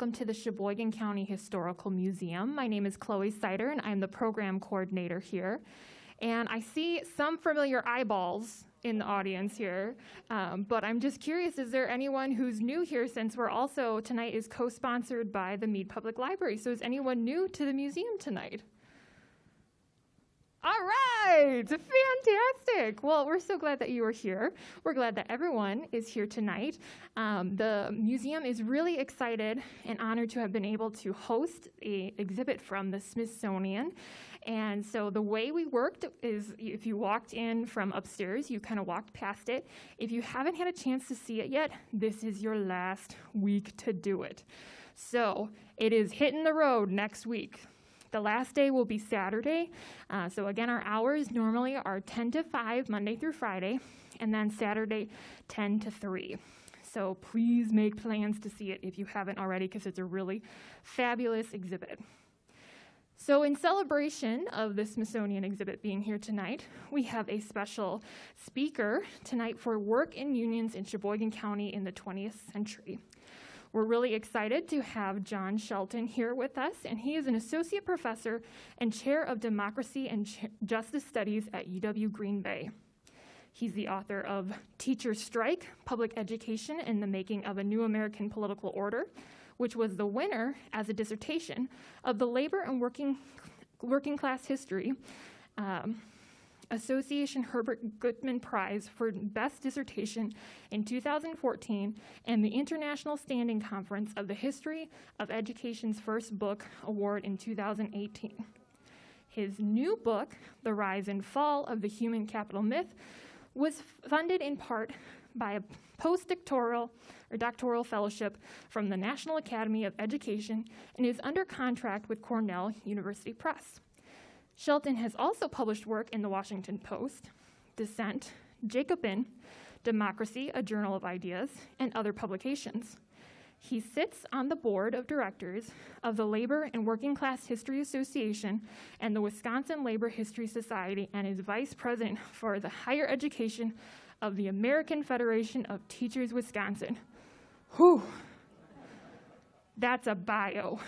welcome to the Sheboygan County Historical Museum. My name is Chloe Sider, and I'm the program coordinator here. And I see some familiar eyeballs in the audience here, but I'm just curious, is there anyone who's new here, since we're also, tonight is co-sponsored by the Mead Public Library, so is anyone new to the museum tonight? All right, fantastic. Well, we're so glad that you are here. We're glad that everyone is here tonight. The museum is really excited and honored to have been able to host an exhibit from the Smithsonian. And so the way we worked is if you walked in from upstairs, you kind of walked past it. If you haven't had a chance to see it yet, this is your last week to do it. So it is hitting the road next week. The last day will be Saturday. So again, our hours normally are 10 to 5, Monday through Friday, and then Saturday, 10 to 3. So please make plans to see it if you haven't already, because it's a really fabulous exhibit. So in celebration of the Smithsonian exhibit being here tonight, we have a special speaker tonight for work in unions in Sheboygan County in the 20th century. We're really excited to have John Shelton here with us, and he is an associate professor and chair of democracy and justice studies at UW-Green Bay. He's the author of Teachers Strike, Public Education and the Making of a New American Political Order, which was the winner as a dissertation of the Labor and Working Class History Association Herbert Goodman Prize for Best Dissertation in 2014, and the International Standing Conference of the History of Education's First Book Award in 2018. His new book, The Rise and Fall of the Human Capital Myth, was funded in part by a postdoctoral or doctoral fellowship from the National Academy of Education and is under contract with Cornell University Press. Shelton has also published work in the Washington Post, Dissent, Jacobin, Democracy, a Journal of Ideas, and other publications. He sits on the board of directors of the Labor and Working Class History Association and the Wisconsin Labor History Society, and is vice president for the higher education of the American Federation of Teachers Wisconsin. Whew, that's a bio.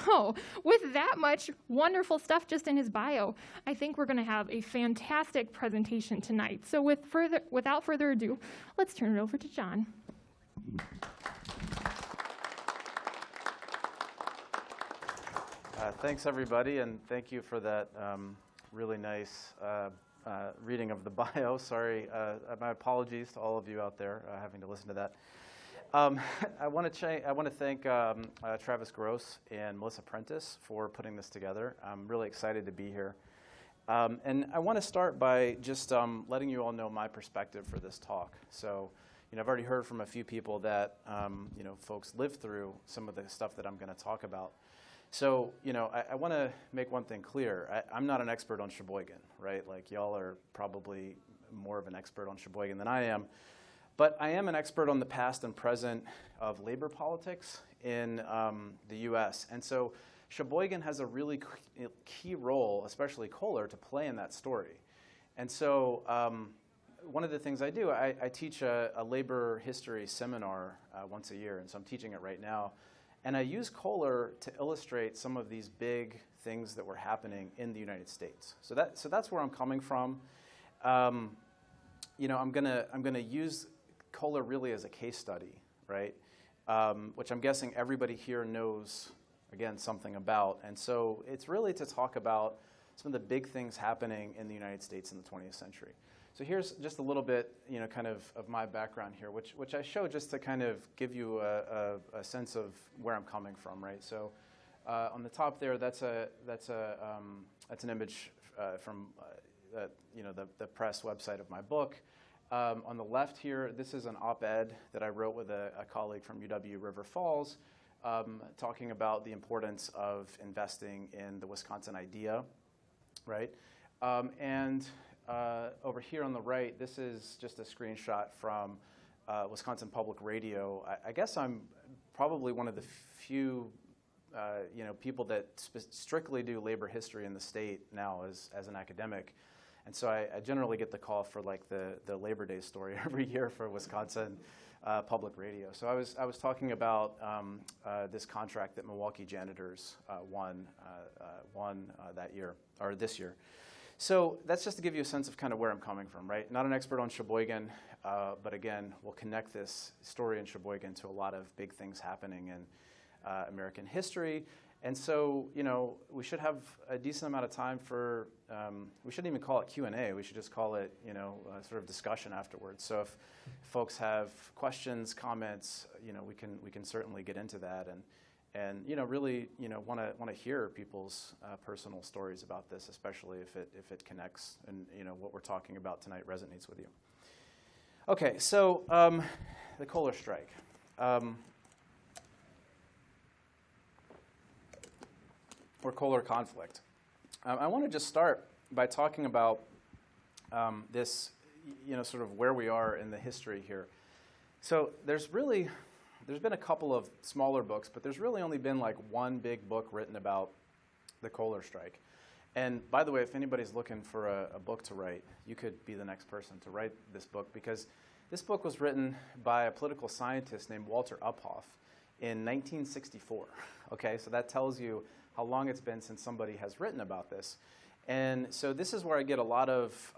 So with that much wonderful stuff just in his bio, I think we're going to have a fantastic presentation tonight. So without further ado, let's turn it over to John. Thanks, everybody, and thank you for that really nice reading of the bio. Sorry, my apologies to all of you out there having to listen to that. I want to thank Travis Gross and Melissa Prentice for putting this together. I'm really excited to be here. And I want to start by just letting you all know my perspective for this talk. So, I've already heard from a few people that, folks lived through some of the stuff that I'm going to talk about. So, I want to make one thing clear. I'm not an expert on Sheboygan, right? Like, y'all are probably more of an expert on Sheboygan than I am. But I am an expert on the past and present of labor politics in the U.S. And so Sheboygan has a really key role, especially Kohler, to play in that story. And so one of the things I do, I teach a labor history seminar once a year, and so I'm teaching it right now. And I use Kohler to illustrate some of these big things that were happening in the United States. So that's where I'm coming from. I'm gonna use Kohler really as a case study, right? Which I'm guessing everybody here knows, again, something about. And so it's really to talk about some of the big things happening in the United States in the 20th century. So here's just a little bit, kind of my background here, which I show just to kind of give you a sense of where I'm coming from, right? So on the top there, that's an image from the press website of my book. On the left here, this is an op-ed that I wrote with a colleague from UW River Falls, talking about the importance of investing in the Wisconsin idea, right? And over here on the right, this is just a screenshot from Wisconsin Public Radio. I guess I'm probably one of the few people that strictly do labor history in the state now as an academic. And so I generally get the call for like the Labor Day story every year for Wisconsin Public Radio. So I was talking about this contract that Milwaukee janitors won that year, or this year. So that's just to give you a sense of kind of where I'm coming from, right? Not an expert on Sheboygan, but again, we'll connect this story in Sheboygan to a lot of big things happening in American history. And so, you know, we should have a decent amount of time for, we shouldn't even call it Q&A, we should just call it, you know, sort of discussion afterwards. So if folks have questions, comments, you know, we can certainly get into that and you know, really, you know, want to hear people's personal stories about this, especially if it connects and, you know, what we're talking about tonight resonates with you. Okay, so the Kohler strike. Or Kohler conflict. I want to just start by talking about this, you know, sort of where we are in the history here. So there's been a couple of smaller books, but there's really only been like one big book written about the Kohler strike. And by the way, if anybody's looking for a book to write, you could be the next person to write this book, because this book was written by a political scientist named Walter Uphoff in 1964. Okay, so that tells you how long it's been since somebody has written about this. And so this is where I get a lot of,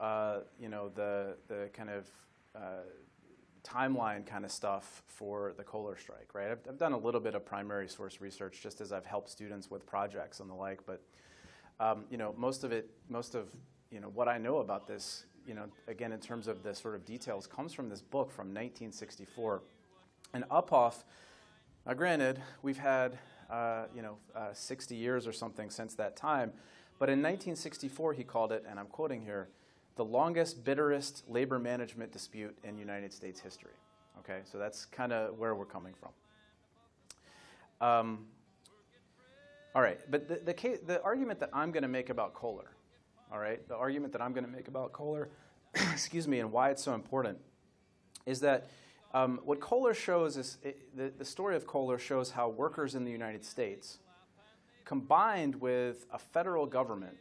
you know, the kind of timeline kind of stuff for the Kohler strike, right? I've done a little bit of primary source research just as I've helped students with projects and the like, but you know, most of you know, what I know about this, you know, again, in terms of the sort of details, comes from this book from 1964. And Uphoff, now granted, we've had, you know, 60 years or something since that time, but in 1964 he called it, and I'm quoting here, the longest, bitterest labor management dispute in United States history. Okay, so that's kind of where we're coming from. All right, but the argument that I'm going to make about Kohler, all right, the argument that I'm going to make about Kohler, excuse me, and why it's so important, is that what Kohler shows is, the story of Kohler shows how workers in the United States, combined with a federal government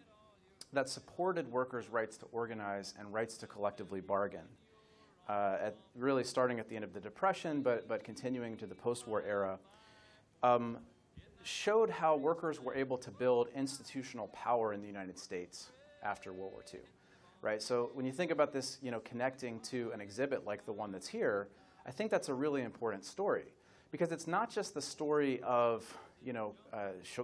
that supported workers' rights to organize and rights to collectively bargain, really starting at the end of the Depression, but continuing to the post-war era, showed how workers were able to build institutional power in the United States after World War II, right? So when you think about this, you know, connecting to an exhibit like the one that's here, I think that's a really important story, because it's not just the story of, you know,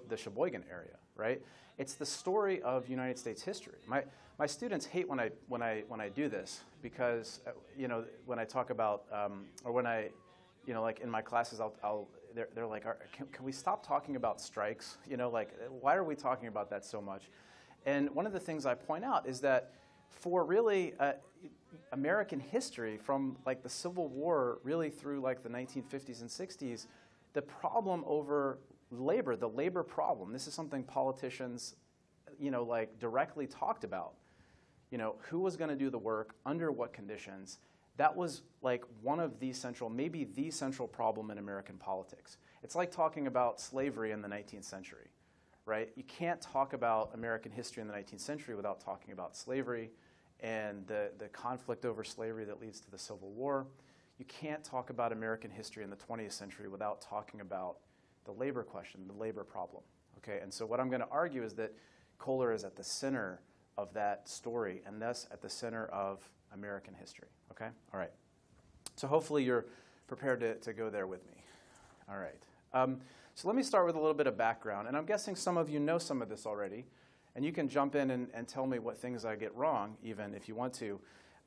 the Sheboygan area, right? It's the story of United States history. My students hate when I do this, because you know, when I talk about or when I, you know, like in my classes, they're like, can we stop talking about strikes? You know, like, why are we talking about that so much? And one of the things I point out is that for really American history, from like the Civil War really through like the 1950s and 60s, the problem over labor, the labor problem, this is something politicians, you know, like directly talked about. You know, who was going to do the work, under what conditions. That was like one of the central, maybe the central problem in American politics. It's like talking about slavery in the 19th century, right? You can't talk about American history in the 19th century without talking about slavery and the conflict over slavery that leads to the Civil War. You can't talk about American history in the 20th century without talking about the labor question, the labor problem, okay? And so what I'm going to argue is that Kohler is at the center of that story, and thus at the center of American history, okay? All right. So hopefully you're prepared to go there with me. All right. So let me start with a little bit of background, and I'm guessing some of you know some of this already, and you can jump in and tell me what things I get wrong, even if you want to.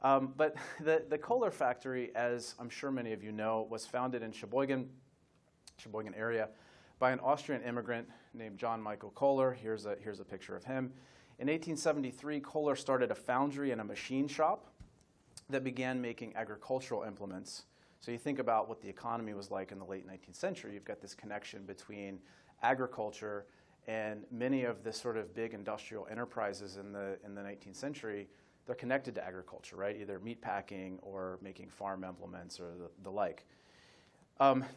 But the Kohler factory, as I'm sure many of you know, was founded in Sheboygan area by an Austrian immigrant named John Michael Kohler. Here's a picture of him. In 1873, Kohler started a foundry and a machine shop that began making agricultural implements. So you think about what the economy was like in the late 19th century. You've got this connection between agriculture and many of the sort of big industrial enterprises in the 19th century. They're connected to agriculture, right? Either meat packing or making farm implements or the like.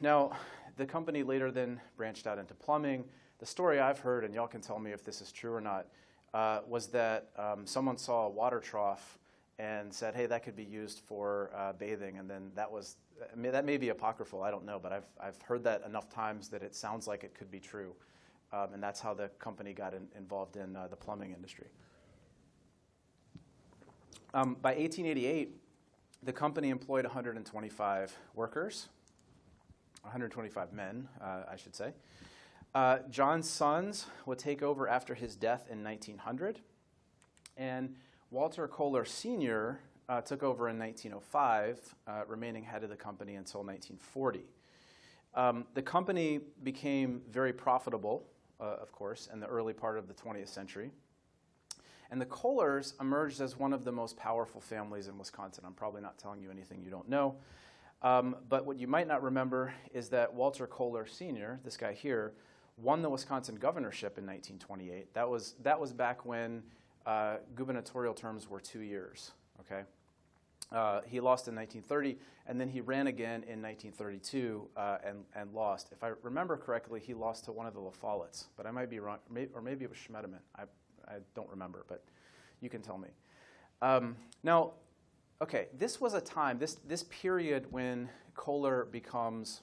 Now, the company later then branched out into plumbing. The story I've heard, and y'all can tell me if this is true or not, was that someone saw a water trough and said, hey, that could be used for bathing, and then that may be apocryphal, I don't know, but I've heard that enough times that it sounds like it could be true, and that's how the company got involved in the plumbing industry. By 1888, the company employed 125 workers, 125 men, I should say. John's sons would take over after his death in 1900, and Walter Kohler Sr. Took over in 1905, remaining head of the company until 1940. The company became very profitable, of course, in the early part of the 20th century. And the Kohlers emerged as one of the most powerful families in Wisconsin. I'm probably not telling you anything you don't know. But what you might not remember is that Walter Kohler Sr., this guy here, won the Wisconsin governorship in 1928. That was back when gubernatorial terms were 2 years. Okay, he lost in 1930, and then he ran again in 1932 and lost. If I remember correctly, he lost to one of the La Follettes, but I might be wrong, or maybe it was Schmedeman. I don't remember, but you can tell me. Now, okay, this was a time, this period when Kohler becomes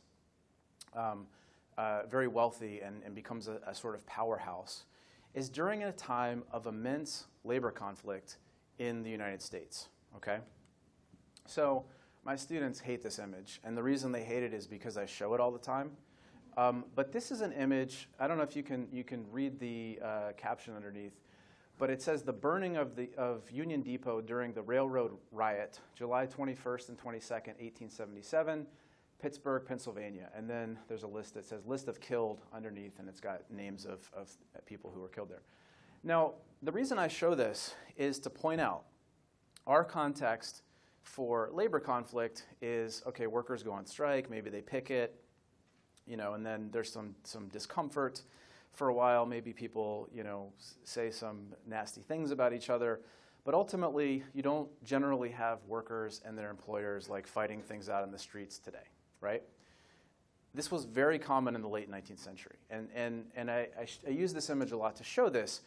very wealthy and becomes a sort of powerhouse, is during a time of immense labor conflict in the United States, okay? So my students hate this image, and the reason they hate it is because I show it all the time. But this is an image, I don't know if you can read the caption underneath, but it says the burning of Union Depot during the railroad riot, July 21st and 22nd, 1877, Pittsburgh, Pennsylvania. And then there's a list that says list of killed underneath, and it's got names of people who were killed there. Now, the reason I show this is to point out our context for labor conflict is, okay, workers go on strike, maybe they picket, and then there's some discomfort for a while. Maybe people, say some nasty things about each other. But ultimately, you don't generally have workers and their employers like fighting things out in the streets today, right? This was very common in the late 19th century. And I use this image a lot to show this.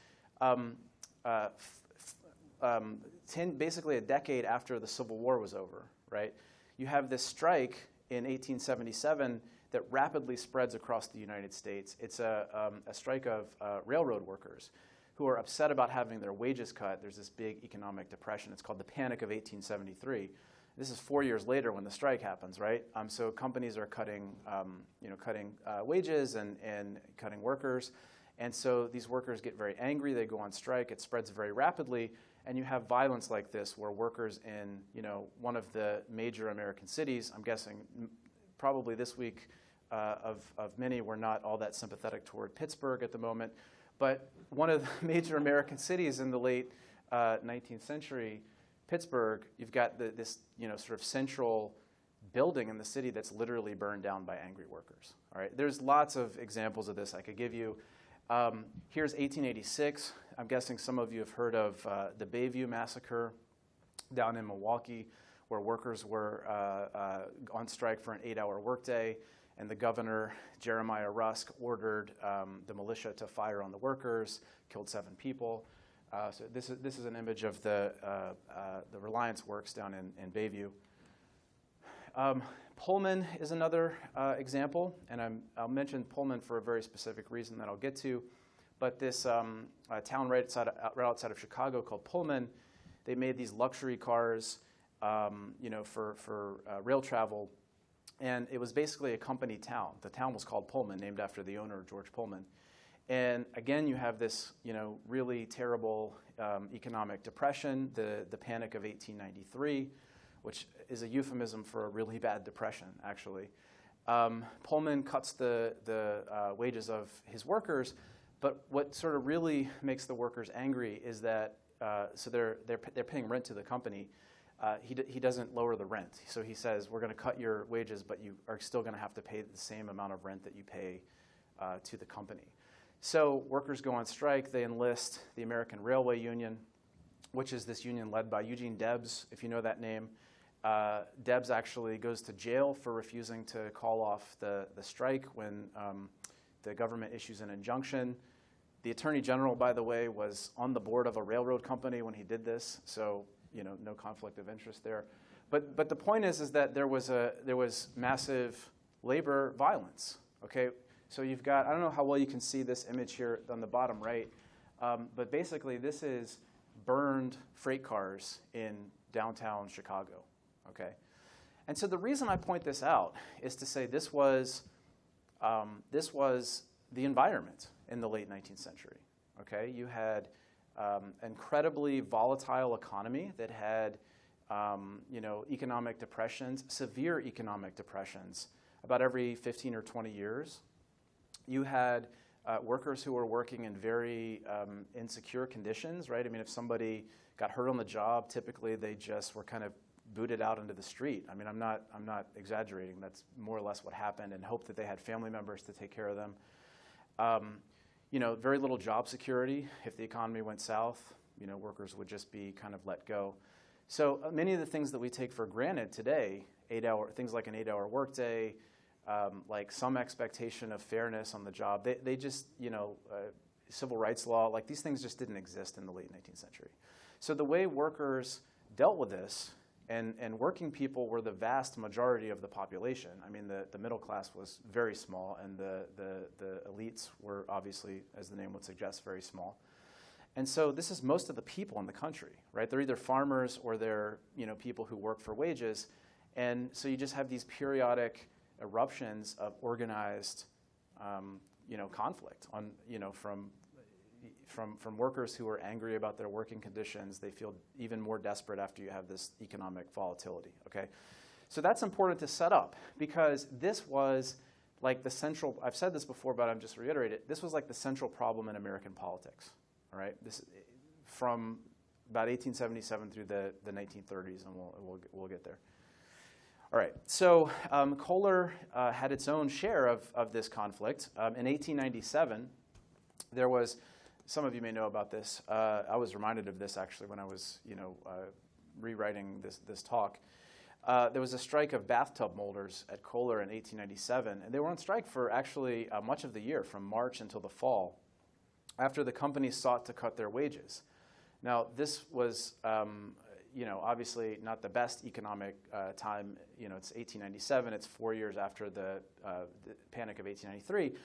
Basically a decade after the Civil War was over, right? You have this strike in 1877 that rapidly spreads across the United States. It's a strike of railroad workers who are upset about having their wages cut. There's this big economic depression. It's called the Panic of 1873. This is 4 years later when the strike happens, right? So companies are cutting wages and cutting workers. And so these workers get very angry. They go on strike. It spreads very rapidly. And you have violence like this where workers in one of the major American cities, I'm guessing probably this week of many, were not all that sympathetic toward Pittsburgh at the moment. But one of the major American cities in the late 19th century, Pittsburgh, you've got this sort of central building in the city that's literally burned down by angry workers. All right, there's lots of examples of this I could give you. Here's 1886. I'm guessing some of you have heard of the Bayview Massacre down in Milwaukee, where workers were on strike for an 8-hour workday, and the governor, Jeremiah Rusk, ordered the militia to fire on the workers, killed 7 people. So this is an image of the Reliance Works down in Bayview. Pullman is another example, and I'll mention Pullman for a very specific reason that I'll get to. But this town right outside of Chicago called Pullman, they made these luxury cars, for rail travel, and it was basically a company town. The town was called Pullman, named after the owner, George Pullman. And again, you have this, really terrible economic depression, the Panic of 1893, which is a euphemism for a really bad depression, actually. Pullman cuts the wages of his workers, but what sort of really makes the workers angry is that so they're paying rent to the company. He doesn't lower the rent, so he says, we're going to cut your wages, but you are still going to have to pay the same amount of rent that you pay to the company. So workers go on strike. They enlist the American Railway Union, which is this union led by Eugene Debs, if you know that name. Debs actually goes to jail for refusing to call off the strike when the government issues an injunction. The Attorney General, by the way, was on the board of a railroad company when he did this, so no conflict of interest there. But the point is that there was massive labor violence. Okay, so you've got, I don't know how well you can see this image here on the bottom right, but basically this is burned freight cars in downtown Chicago. Okay, and so the reason I point this out is to say this was the environment in the late 19th century. Okay, you had incredibly volatile economy that had economic depressions, severe economic depressions, about every 15 or 20 years. You had workers who were working in very insecure conditions, right? I mean, if somebody got hurt on the job, typically they just were kind of booted out into the street. I mean, I'm not exaggerating. That's more or less what happened, and hope that they had family members to take care of them. Very little job security. If the economy went south, workers would just be kind of let go. So many of the things that we take for granted today, things like an 8-hour workday, like some expectation of fairness on the job, they just, civil rights law, like these things just didn't exist in the late 19th century. So the way workers dealt with this, and working people were the vast majority of the population. I mean, the middle class was very small, and the elites were obviously, as the name would suggest, very small. And so this is most of the people in the country, right? They're either farmers or they're people who work for wages. And so you just have these periodic eruptions of organized conflict on from workers who are angry about their working conditions. They feel even more desperate after you have this economic volatility. Okay, so that's important to set up, because this was like the central. I've said this before, but I'm just reiterating it. This was like the central problem in American politics. All right, this from about 1877 through the 1930s, and we'll get there. All right, so Kohler had its own share of this conflict. In 1897, there was, some of you may know about this. I was reminded of this actually when I was, rewriting this talk. There was a strike of bathtub molders at Kohler in 1897, and they were on strike for actually much of the year, from March until the fall, after the company sought to cut their wages. Now, this was, obviously not the best economic time. It's 1897. It's 4 years after the Panic of 1893.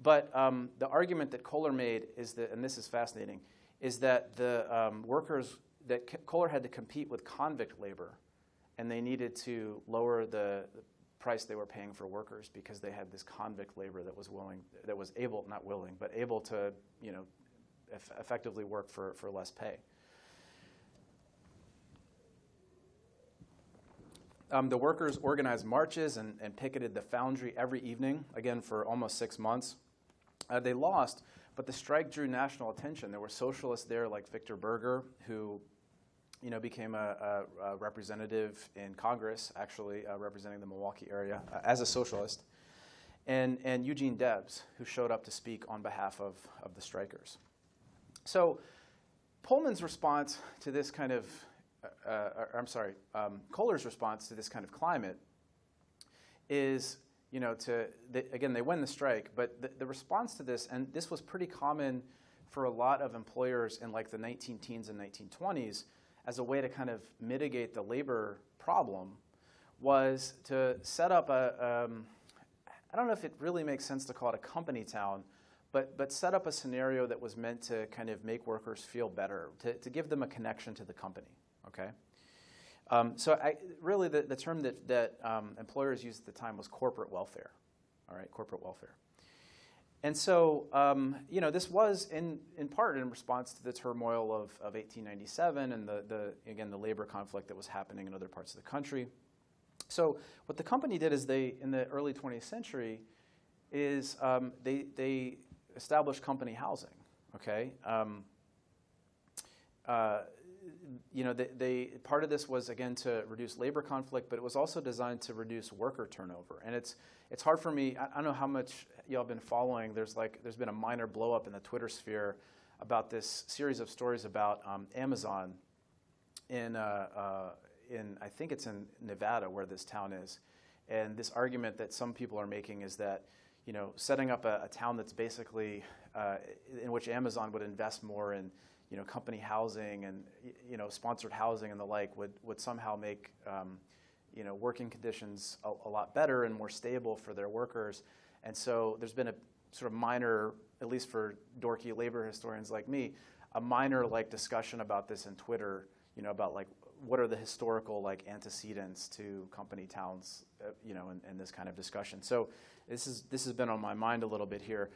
But the argument that Kohler made is that, and this is fascinating, is that the workers, that Kohler had to compete with convict labor, and they needed to lower the price they were paying for workers because they had this convict labor that was able to, effectively work for less pay. The workers organized marches and picketed the foundry every evening, again for almost 6 months. They lost, but the strike drew national attention. There were socialists there like Victor Berger, who became a representative in Congress, actually representing the Milwaukee area as a socialist, and Eugene Debs, who showed up to speak on behalf of the strikers. So Pullman's response to this kind of, Kohler's response to this kind of climate is, again, they win the strike, but the response to this, and this was pretty common for a lot of employers in like the 19-teens and 1920s, as a way to kind of mitigate the labor problem, was to set up I don't know if it really makes sense to call it a company town, but set up a scenario that was meant to kind of make workers feel better, to give them a connection to the company, okay? So really the term that employers used at the time was corporate welfare, all right, corporate welfare. And so, this was in part in response to the turmoil of 1897 and the labor conflict that was happening in other parts of the country. So what the company did is in the early 20th century, is they established company housing. Okay. Part of this was, again, to reduce labor conflict, but it was also designed to reduce worker turnover. And it's hard for me. I don't know how much y'all been following. There's been a minor blow up in the Twitter sphere about this series of stories about Amazon in I think it's in Nevada where this town is, and this argument that some people are making is that setting up a town that's basically in which Amazon would invest more in, company housing and, sponsored housing and the like would somehow make, working conditions a lot better and more stable for their workers. And so there's been a sort of minor, at least for dorky labor historians like me, a minor discussion about this in Twitter, about what are the historical antecedents to company towns, and this kind of discussion. So this has been on my mind a little bit here.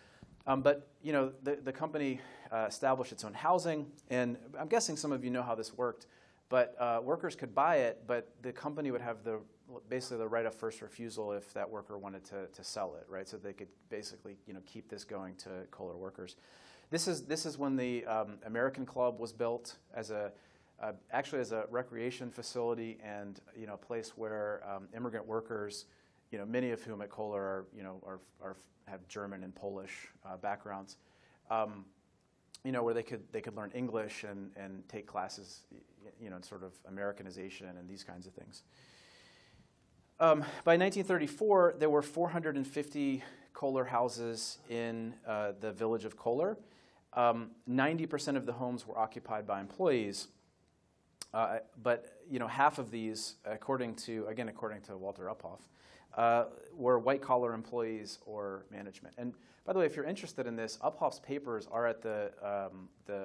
But the company established its own housing, and I'm guessing some of you know how this worked. But workers could buy it, but the company would have basically the right of first refusal if that worker wanted to sell it, right? So they could basically keep this going to Kohler workers. This is when the American Club was built actually as a recreation facility and a place where immigrant workers, many of whom at Kohler have German and Polish backgrounds, where they could learn English and take classes, sort of Americanization and these kinds of things. By 1934, there were 450 Kohler houses in the village of Kohler. 90% of the homes were occupied by employees, but half of these, according to Walter Uphoff, were white-collar employees or management. And by the way, if you're interested in this, Uphoff's papers are at the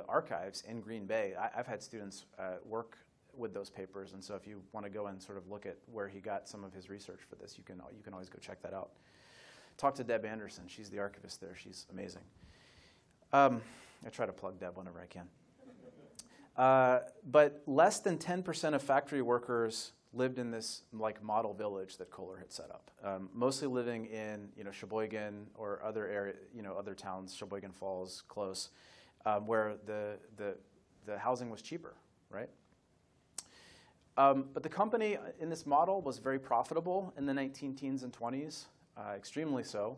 archives in Green Bay. I've had students work with those papers, and so if you want to go and sort of look at where he got some of his research for this, you can always go check that out. Talk to Deb Anderson. She's the archivist there. She's amazing. I try to plug Deb whenever I can. But less than 10% of factory workers lived in this model village that Kohler had set up, mostly living in Sheboygan or other area, other towns, Sheboygan Falls, close, where the housing was cheaper, right? But the company in this model was very profitable in the 19-teens and 20s, extremely so.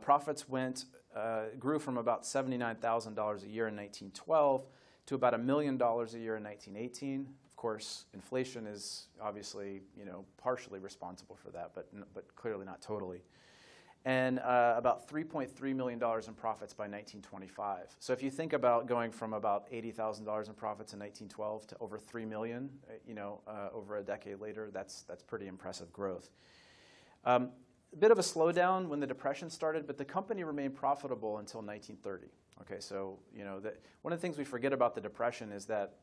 Profits grew from about $79,000 a year in 1912 to about $1 million a year in 1918. Of course, inflation is obviously partially responsible for that, but clearly not totally. And about $3.3 million in profits by 1925. So if you think about going from about $80,000 in profits in 1912 to over $3 million, over a decade later, that's pretty impressive growth. A bit of a slowdown when the Depression started, but the company remained profitable until 1930. Okay, so one of the things we forget about the Depression is that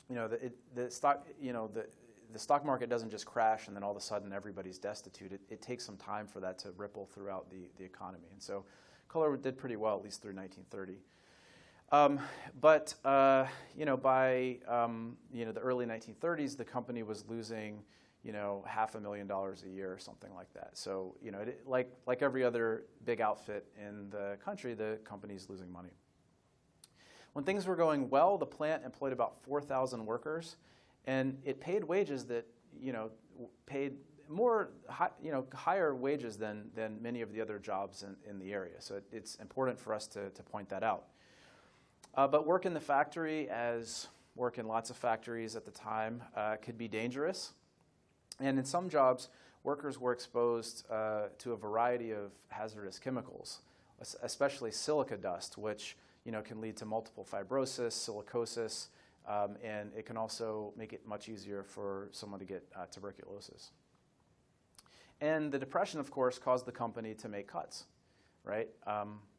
the stock market doesn't just crash and then all of a sudden everybody's destitute. It takes some time for that to ripple throughout the economy, and so Kohler did pretty well at least through 1930. But by the early 1930s, the company was losing $500,000 a year or something like that. So like every other big outfit in the country, the company's losing money. When things were going well, the plant employed about 4,000 workers, and it paid wages that paid more higher wages than many of the other jobs in the area. So it's important for us to point that out. But work in the factory, as work in lots of factories at the time, could be dangerous. And in some jobs, workers were exposed to a variety of hazardous chemicals, especially silica dust, which can lead to multiple fibrosis, silicosis, and it can also make it much easier for someone to get tuberculosis. And the Depression, of course, caused the company to make cuts, right?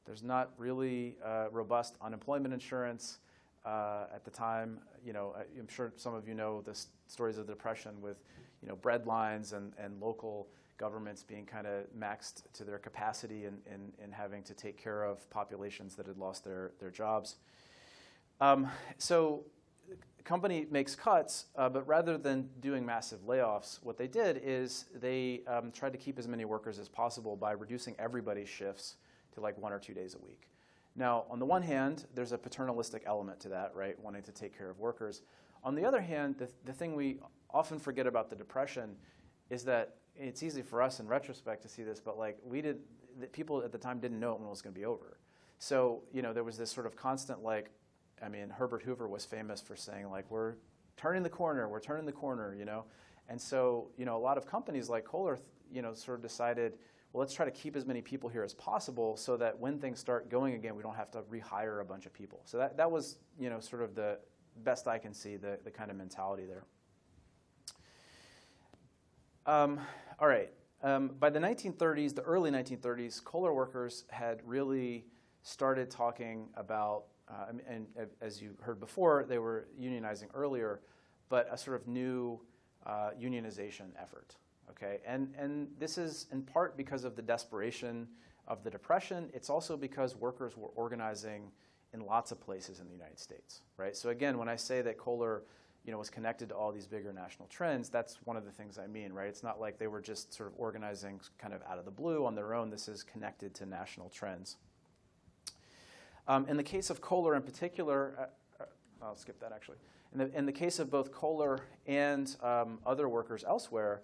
There's not really robust unemployment insurance at the time. I'm sure some of you know the stories of the Depression with bread lines and local governments being kind of maxed to their capacity and having to take care of populations that had lost their jobs. So the company makes cuts, but rather than doing massive layoffs, what they did is they tried to keep as many workers as possible by reducing everybody's shifts to 1 or 2 days a week. Now, on the one hand, there's a paternalistic element to that, right, wanting to take care of workers. On the other hand, the thing we often forget about the Depression is that it's easy for us in retrospect to see this, but people at the time didn't know when it was going to be over. So there was this sort of constant Herbert Hoover was famous for saying we're turning the corner, and so a lot of companies like Kohler sort of decided, well, let's try to keep as many people here as possible so that when things start going again, we don't have to rehire a bunch of people. So that was, sort of the best I can see, the kind of mentality there. All right. By the 1930s, the early 1930s, Kohler workers had really started talking about, and as you heard before, they were unionizing earlier, but a sort of new unionization effort. Okay, and this is in part because of the desperation of the Depression. It's also because workers were organizing in lots of places in the United States, right? So again, when I say that Kohler, was connected to all these bigger national trends, that's one of the things I mean, right? It's not like they were just sort of organizing kind of out of the blue on their own. This is connected to national trends. In the case of Kohler in particular, I'll skip that actually. In the case of both Kohler and other workers elsewhere,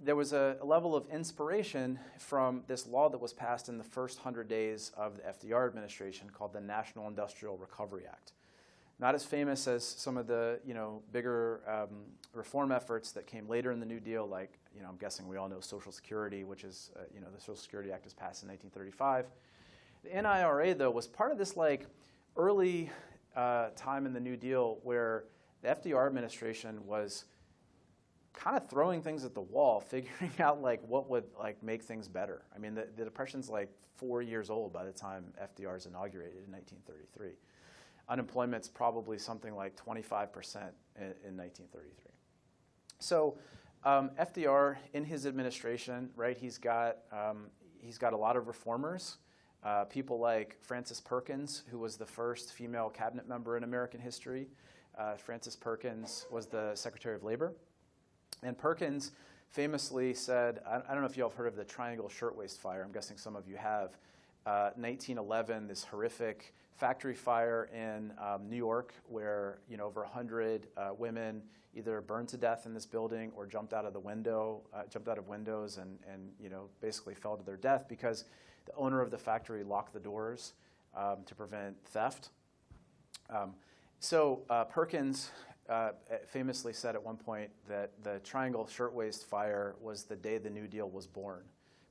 there was a level of inspiration from this law that was passed in the first 100 days of the FDR administration called the National Industrial Recovery Act. Not as famous as some of the bigger reform efforts that came later in the New Deal, like I'm guessing we all know Social Security, which is the Social Security Act was passed in 1935. The NIRA though was part of this like early time in the New Deal where the FDR administration was kind of throwing things at the wall, figuring out like what would like make things better. I mean, the Depression's like 4 years old by the time FDR is inaugurated in 1933. Unemployment's probably something like 25% in 1933. So FDR in his administration, right? He's got a lot of reformers. People like Frances Perkins, who was the first female cabinet member in American history. Frances Perkins was the Secretary of Labor. And Perkins famously said, I don't know if you all have heard of the Triangle Shirtwaist Fire. I'm guessing some of you have. 1911, this horrific factory fire in New York where over 100 women either burned to death in this building or jumped out of windows and basically fell to their death because the owner of the factory locked the doors to prevent theft. So Perkins famously said at one point that the Triangle Shirtwaist Fire was the day the New Deal was born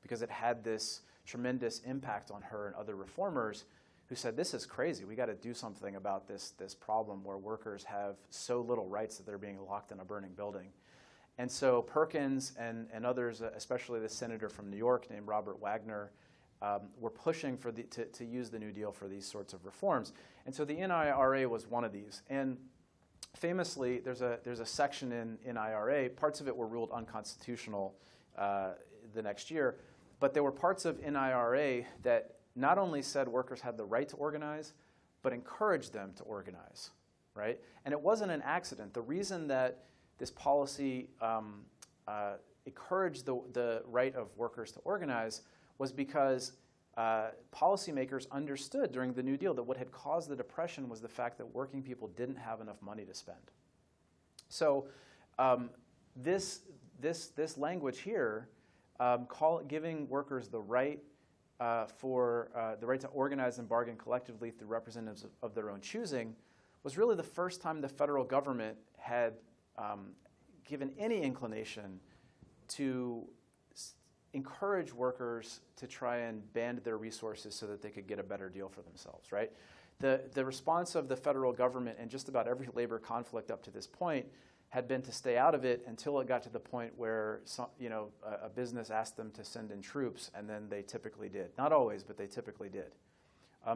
because it had this tremendous impact on her and other reformers who said, this is crazy. We got to do something about this problem where workers have so little rights that they're being locked in a burning building. And so Perkins and others, especially the senator from New York named Robert Wagner, were pushing for to use the New Deal for these sorts of reforms. And so the NIRA was one of these. And famously, there's a section in IRA, parts of it were ruled unconstitutional the next year, but there were parts of NIRA that not only said workers had the right to organize, but encouraged them to organize, right? And it wasn't an accident. The reason that this policy encouraged the right of workers to organize was because policymakers understood during the New Deal that what had caused the Depression was the fact that working people didn't have enough money to spend. So this language here, giving workers the right the right to organize and bargain collectively through representatives of their own choosing, was really the first time the federal government had given any inclination to encourage workers to try and band their resources so that they could get a better deal for themselves, right? The response of the federal government in just about every labor conflict up to this point had been to stay out of it until it got to the point where a business asked them to send in troops, and then they typically did. Not always, but they typically did.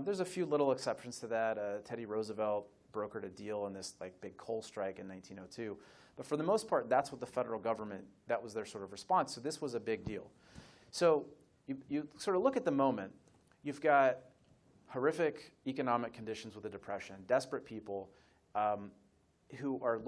There's a few little exceptions to that. Teddy Roosevelt brokered a deal in this big coal strike in 1902. But for the most part, that's what the federal government, that was their sort of response. So this was a big deal. So you sort of look at the moment. You've got horrific economic conditions with the Depression, desperate people who are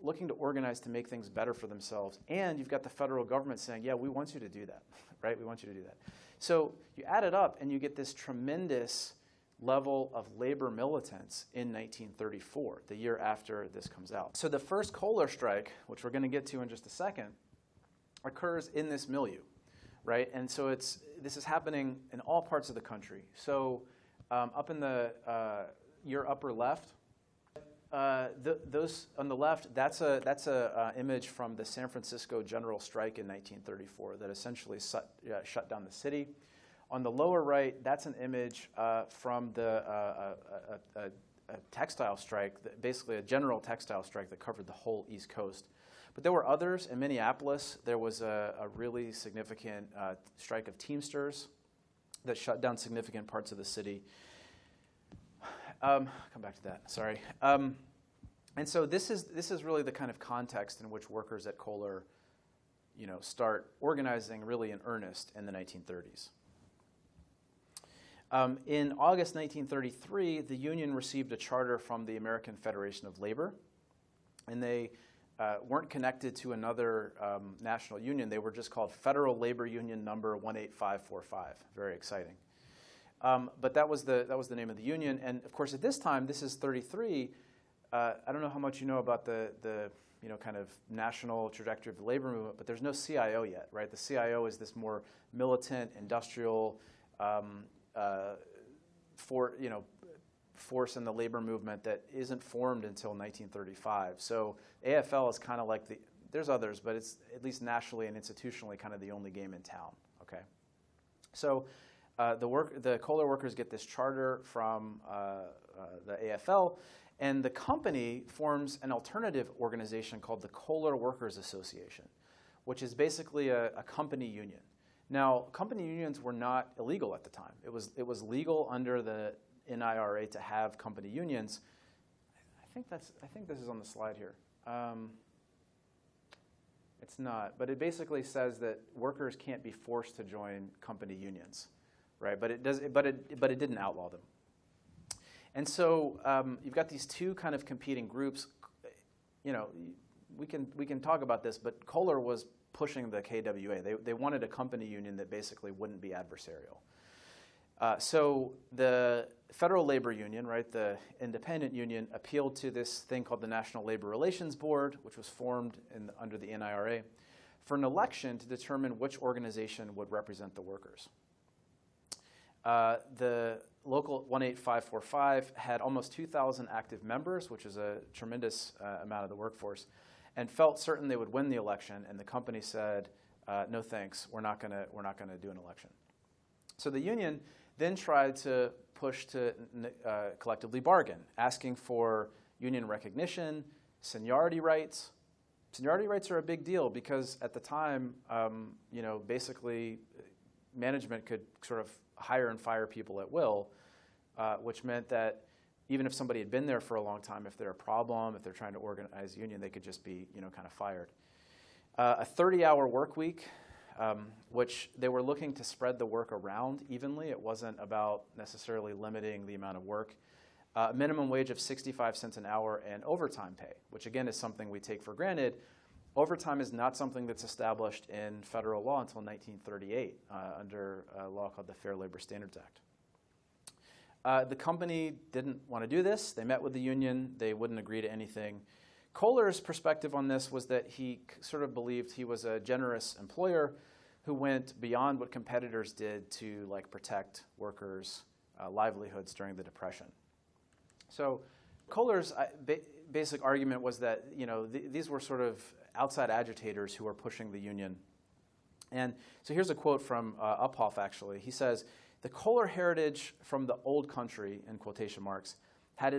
looking to organize to make things better for themselves. And you've got the federal government saying, yeah, we want you to do that, right? We want you to do that. So you add it up and you get this tremendous level of labor militance in 1934, the year after this comes out. So the first Kohler strike, which we're going to get to in just a second, occurs in this milieu, right? And so this is happening in all parts of the country. So up in your upper left, Those on the left, that's a image from the San Francisco general strike in 1934 that essentially shut down the city. On the lower right, that's an image from a textile strike, basically a general textile strike that covered the whole East Coast. But there were others. In Minneapolis, there was a really significant strike of Teamsters that shut down significant parts of the city. Come back to that, sorry. And so this is really the kind of context in which workers at Kohler, start organizing really in earnest in the 1930s. In August 1933, the union received a charter from the American Federation of Labor, and they weren't connected to another national union. They were just called Federal Labor Union Number 18545. Very exciting. But that was the name of the union. And of course, at this time, this is 33. I don't know how much you know about the kind of national trajectory of the labor movement, but there's no CIO yet, right? The CIO is this more militant, industrial force in the labor movement that isn't formed until 1935. So AFL is kind of like there's others, but it's at least nationally and institutionally kind of the only game in town, okay? So the Kohler workers get this charter from the AFL, and the company forms an alternative organization called the Kohler Workers Association, which is basically a company union. Now, company unions were not illegal at the time. It was legal under the NIRA to have company unions. I think this is on the slide here. It's not, but it basically says that workers can't be forced to join company unions, right? But it didn't outlaw them. And so you've got these two kind of competing groups. We can talk about this, but Kohler was pushing the KWA. They wanted a company union that basically wouldn't be adversarial. So the Federal Labor Union, right, the independent union, appealed to this thing called the National Labor Relations Board, which was formed under the NIRA, for an election to determine which organization would represent the workers. The local 18545 had almost 2,000 active members, which is a tremendous amount of the workforce, and felt certain they would win the election. And the company said, "No thanks, we're not going to do an election." So the union then tried to push to collectively bargain, asking for union recognition, seniority rights. Seniority rights are a big deal because at the time, basically management could sort of hire and fire people at will, which meant that even if somebody had been there for a long time, if they're a problem, if they're trying to organize a union, they could just be, kind of fired. A 30-hour work week, which they were looking to spread the work around evenly. It wasn't about necessarily limiting the amount of work. A minimum wage of 65 cents an hour and overtime pay, which again is something we take for granted. Overtime is not something that's established in federal law until 1938 under a law called the Fair Labor Standards Act. The company didn't want to do this. They met with the union. They wouldn't agree to anything. Kohler's perspective on this was that he sort of believed he was a generous employer who went beyond what competitors did to protect workers' livelihoods during the Depression. So Kohler's basic argument was that these were sort of outside agitators who were pushing the union. And so here's a quote from Uphoff, actually. He says, "The Kohler heritage from the old country," in quotation marks, had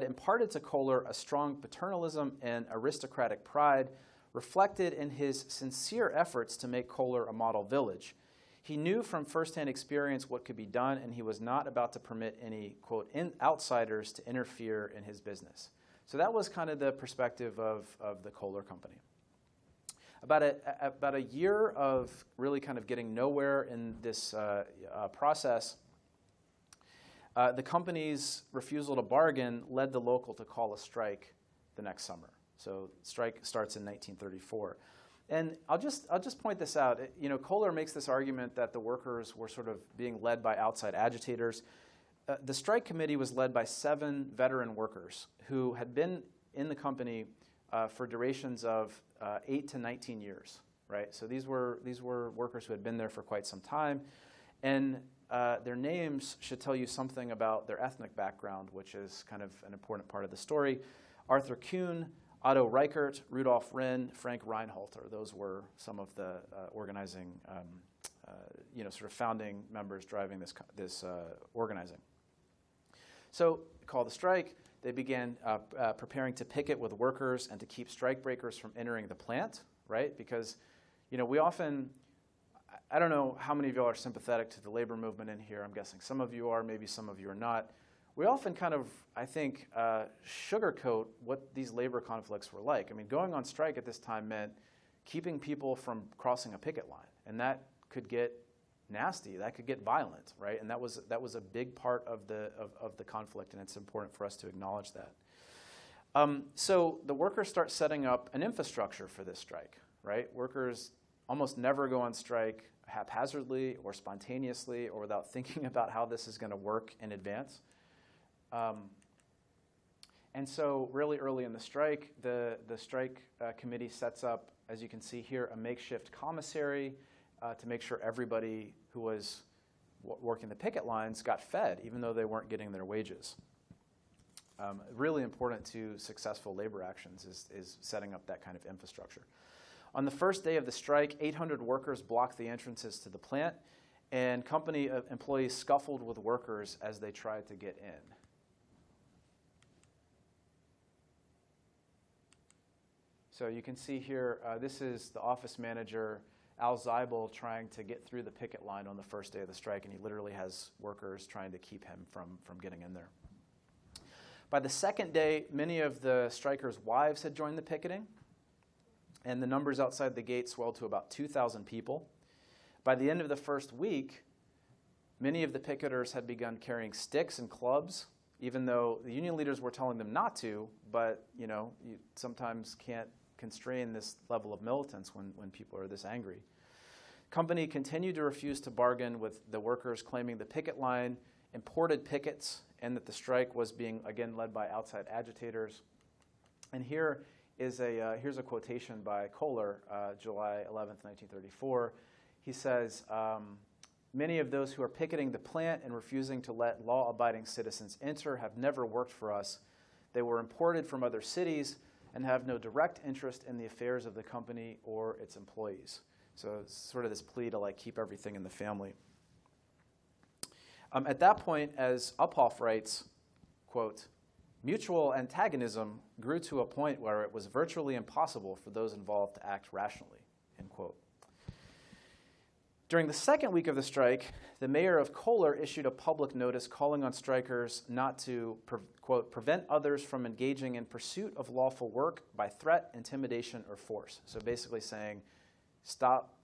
imparted to Kohler a strong paternalism and aristocratic pride reflected in his sincere efforts to make Kohler a model village. He knew from firsthand experience what could be done, and he was not about to permit any, quote, outsiders to interfere in his business. So that was kind of the perspective of the Kohler company. About a year of really kind of getting nowhere in this process, the company's refusal to bargain led the local to call a strike the next summer. So strike starts in 1934. And I'll just point this out. Kohler makes this argument that the workers were sort of being led by outside agitators. The strike committee was led by 7 veteran workers who had been in the company for durations of 8 to 19 years, right? So these were workers who had been there for quite some time. And their names should tell you something about their ethnic background, which is kind of an important part of the story. Arthur Kuhn, Otto Reichert, Rudolf Wrenn, Frank Reinhalter. Those were some of the organizing, sort of founding members driving this organizing. So, call the strike. They began preparing to picket with workers and to keep strikebreakers from entering the plant, right? Because, we often, I don't know how many of you are sympathetic to the labor movement in here. I'm guessing some of you are, maybe some of you are not. We often kind of, I think, sugarcoat what these labor conflicts were like. I mean, going on strike at this time meant keeping people from crossing a picket line, and that could get nasty. That could get violent, right? And that was a big part of the conflict, and it's important for us to acknowledge that. So the workers start setting up an infrastructure for this strike, right? Workers almost never go on strike haphazardly or spontaneously or without thinking about how this is going to work in advance. And so really early in the strike, the strike committee sets up, as you can see here, a makeshift commissary to make sure everybody who was working the picket lines got fed, even though they weren't getting their wages. Really important to successful labor actions is setting up that kind of infrastructure. On the first day of the strike, 800 workers blocked the entrances to the plant, and company employees scuffled with workers as they tried to get in. So you can see here, this is the office manager, Al Zeibel, trying to get through the picket line on the first day of the strike, and he literally has workers trying to keep him from getting in there. By the second day, many of the strikers' wives had joined the picketing, and the numbers outside the gate swelled to about 2,000 people. By the end of the first week, many of the picketers had begun carrying sticks and clubs, even though the union leaders were telling them not to, but you sometimes can't constrain this level of militance when people are this angry. Company continued to refuse to bargain with the workers, claiming the picket line imported pickets and that the strike was being, again, led by outside agitators. And here's a quotation by Kohler, July 11th, 1934. He says, many of those who are picketing the plant and refusing to let law-abiding citizens enter have never worked for us. They were imported from other cities and have no direct interest in the affairs of the company or its employees. So it's sort of this plea to keep everything in the family. At that point, as Uphoff writes, quote, mutual antagonism grew to a point where it was virtually impossible for those involved to act rationally, end quote. During the second week of the strike, the mayor of Kohler issued a public notice calling on strikers not to, quote, prevent others from engaging in pursuit of lawful work by threat, intimidation, or force. So basically saying, stop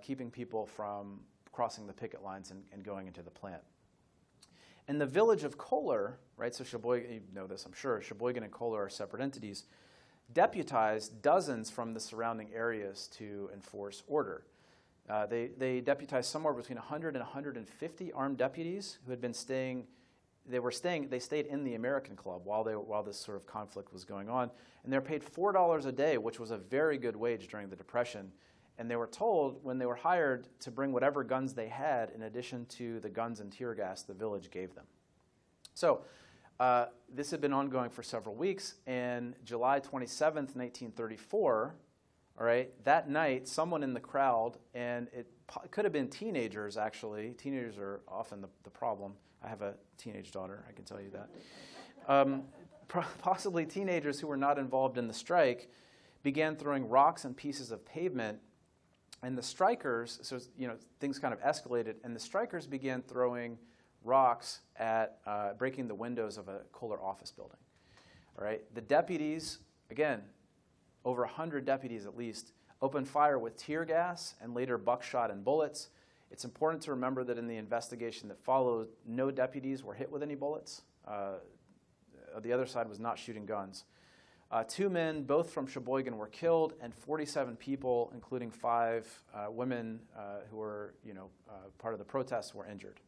keeping people from crossing the picket lines and going into the plant. In the village of Kohler, right, so Sheboygan, you know this, I'm sure, Sheboygan and Kohler are separate entities, deputized dozens from the surrounding areas to enforce order. They deputized somewhere between 100 and 150 armed deputies who had been staying. They stayed in the American Club while this sort of conflict was going on, and they're paid $4 a day, which was a very good wage during the Depression. And they were told when they were hired to bring whatever guns they had in addition to the guns and tear gas the village gave them. So this had been ongoing for several weeks, and July 27th, 1934, all right, that night, someone in the crowd, and it could have been teenagers, actually. Teenagers are often the problem. I have a teenage daughter, I can tell you that. Possibly teenagers who were not involved in the strike began throwing rocks and pieces of pavement, and the strikers, so things kind of escalated, and the strikers began throwing rocks at breaking the windows of a Kohler office building. All right, the deputies, again, over 100 deputies at least, opened fire with tear gas and later buckshot and bullets. It's important to remember that in the investigation that followed, no deputies were hit with any bullets. The other side was not shooting guns. 2 men, both from Sheboygan, were killed, and 47 people, including 5 women who were part of the protests, were injured.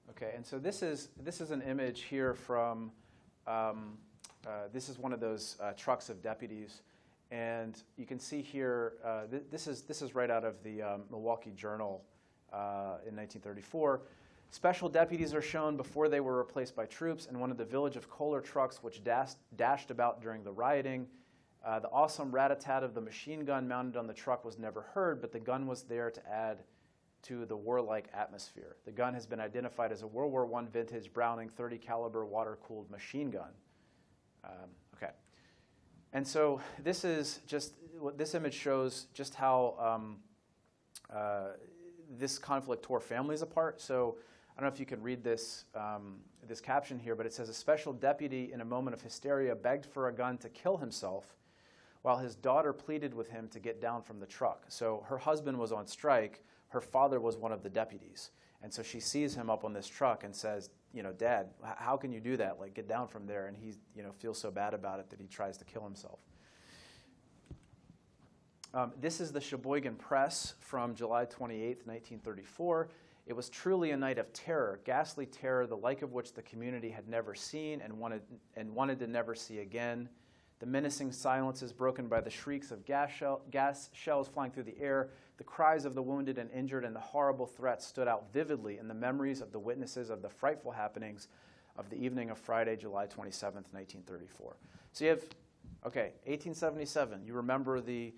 Okay, and so this is an image here from. This is one of those trucks of deputies, and you can see here. This is right out of the Milwaukee Journal in 1934. Special deputies are shown before they were replaced by troops in one of the Village of Kohler trucks which dashed about during the rioting. The awesome rat-a-tat of the machine gun mounted on the truck was never heard, but the gun was there to add to the warlike atmosphere. The gun has been identified as a World War I vintage Browning 30 caliber water-cooled machine gun. Okay. And so this image shows just how this conflict tore families apart. So I don't know if you can read this, this caption here, but it says, a special deputy in a moment of hysteria begged for a gun to kill himself while his daughter pleaded with him to get down from the truck. So her husband was on strike. Her father was one of the deputies. And so she sees him up on this truck and says, Dad, how can you do that? Like, get down from there. And he, feels so bad about it that he tries to kill himself. This is the Sheboygan Press from July 28th, 1934. It was truly a night of terror, ghastly terror, the like of which the community had never seen and wanted to never see again. The menacing silence is broken by the shrieks of gas shells flying through the air. The cries of the wounded and injured and the horrible threats stood out vividly in the memories of the witnesses of the frightful happenings of the evening of Friday, July 27th, 1934. So you have, 1877. You remember the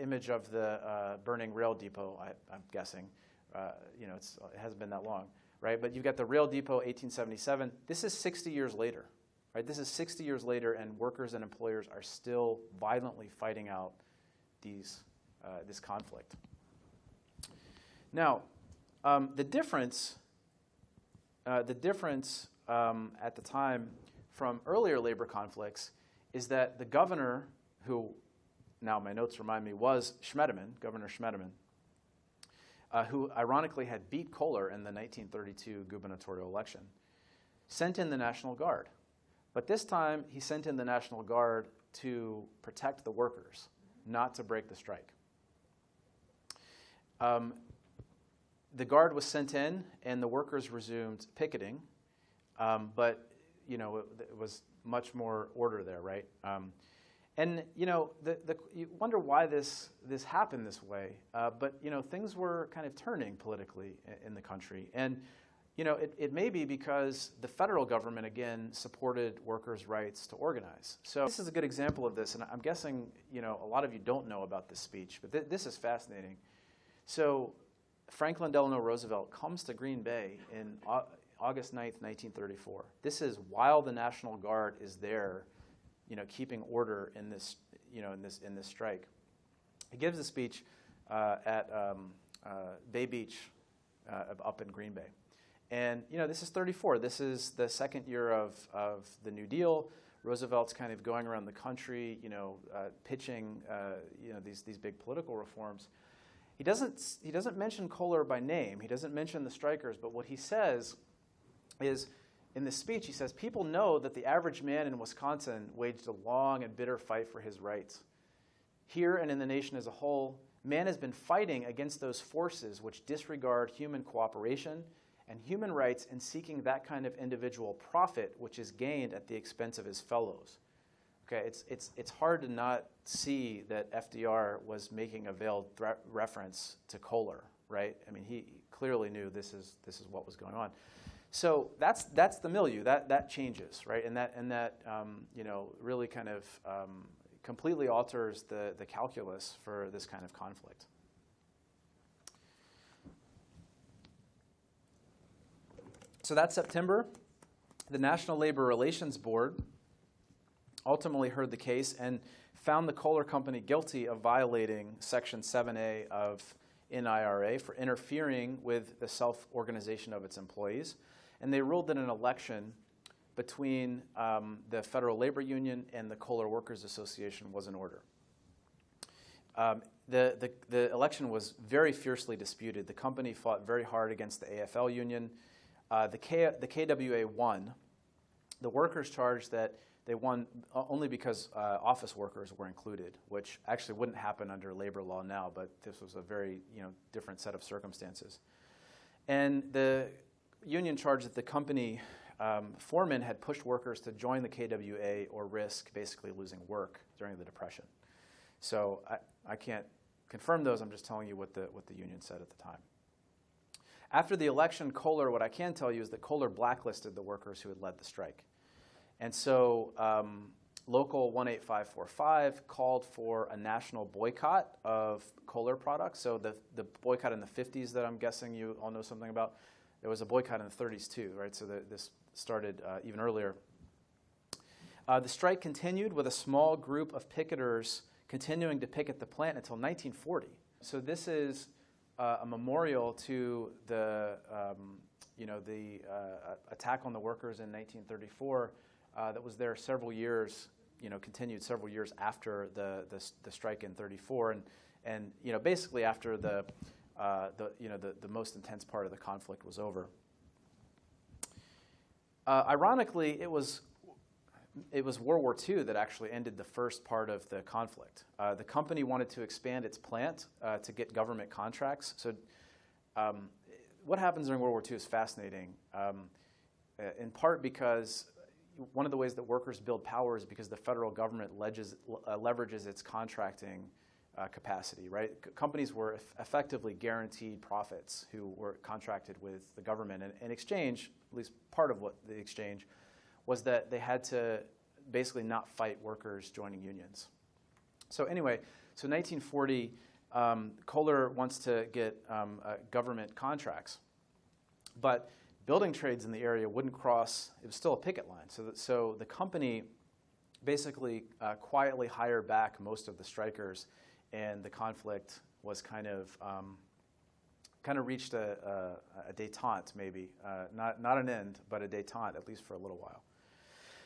image of the burning rail depot, I'm guessing. It hasn't been that long, right? But you've got the rail depot, 1877. This is 60 years later. Right, this is 60 years later, and workers and employers are still violently fighting out this conflict. Now, the difference at the time from earlier labor conflicts is that the governor, who now my notes remind me was Governor Schmedeman, who ironically had beat Kohler in the 1932 gubernatorial election, sent in the National Guard. But this time, he sent in the National Guard to protect the workers, not to break the strike. The Guard was sent in, and the workers resumed picketing, but it was much more order there, right? You wonder why this happened this way, but things were kind of turning politically in the country, and it may be because the federal government, again, supported workers' rights to organize. So this is a good example of this, and I'm guessing, a lot of you don't know about this speech, but this is fascinating. So Franklin Delano Roosevelt comes to Green Bay in August 9th, 1934. This is while the National Guard is there, keeping order in this, in this strike. He gives a speech at Bay Beach up in Green Bay. And, this is 34. This is the second year of the New Deal. Roosevelt's kind of going around the country, pitching, these big political reforms. He doesn't mention Kohler by name. He doesn't mention the strikers. But what he says is, in this speech, he says, people know that the average man in Wisconsin waged a long and bitter fight for his rights. Here and in the nation as a whole, man has been fighting against those forces which disregard human cooperation and human rights in seeking that kind of individual profit which is gained at the expense of his fellows. Okay, it's hard to not see that FDR was making a veiled reference to Kohler, right? I mean, he clearly knew this is what was going on. So that's the milieu that changes, right? And that really kind of completely alters the calculus for this kind of conflict. So that September, the National Labor Relations Board ultimately heard the case and found the Kohler Company guilty of violating Section 7A of NIRA for interfering with the self-organization of its employees. And they ruled that an election between the Federal Labor Union and the Kohler Workers Association was in order. The election was very fiercely disputed. The company fought very hard against the AFL union. The KWA won. The workers charged that they won only because office workers were included, which actually wouldn't happen under labor law now, but this was a very different set of circumstances. And the union charged that the company foreman had pushed workers to join the KWA or risk basically losing work during the Depression. So I can't confirm those. I'm just telling you what the union said at the time. After the election, Kohler, what I can tell you is that Kohler blacklisted the workers who had led the strike. And so Local 18545 called for a national boycott of Kohler products. So the boycott in the 50s that I'm guessing you all know something about, there was a boycott in the 30s too, right? So this started even earlier. The strike continued with a small group of picketers continuing to picket the plant until 1940. So this is a memorial to the attack on the workers in 1934 that was there several years, continued several years after the strike in 34, and basically after the most intense part of the conflict was over. Ironically, it was World War II that actually ended the first part of the conflict. The company wanted to expand its plant to get government contracts. So what happens during World War II is fascinating, in part because one of the ways that workers build power is because the federal government leverages its contracting capacity, right? Companies were effectively guaranteed profits who were contracted with the government. And in exchange, at least part of what the exchange, was that they had to basically not fight workers joining unions. So anyway, so 1940, Kohler wants to get government contracts, but building trades in the area wouldn't cross, it was still a picket line. So the company basically quietly hired back most of the strikers, and the conflict was kind of reached a détente, maybe. Not an end, but a détente, at least for a little while.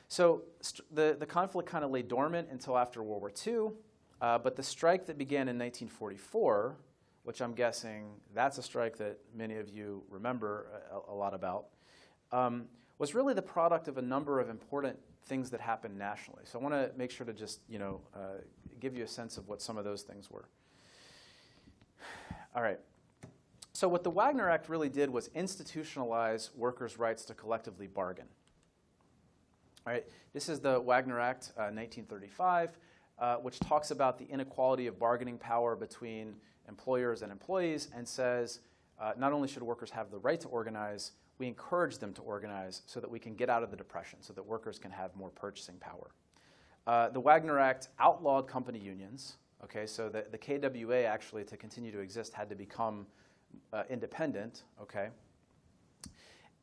So the conflict kind of lay dormant until after World War II, but the strike that began in 1944, which I'm guessing that's a strike that many of you remember a lot about, was really the product of a number of important things that happened nationally. So I want to make sure to just give you a sense of what some of those things were. All right. So what the Wagner Act really did was institutionalize workers' rights to collectively bargain. All right, this is the Wagner Act, 1935, which talks about the inequality of bargaining power between employers and employees, and says not only should workers have the right to organize, we encourage them to organize so that we can get out of the Depression, so that workers can have more purchasing power. The Wagner Act outlawed company unions. Okay, so the KWA actually, to continue to exist, had to become independent. Okay.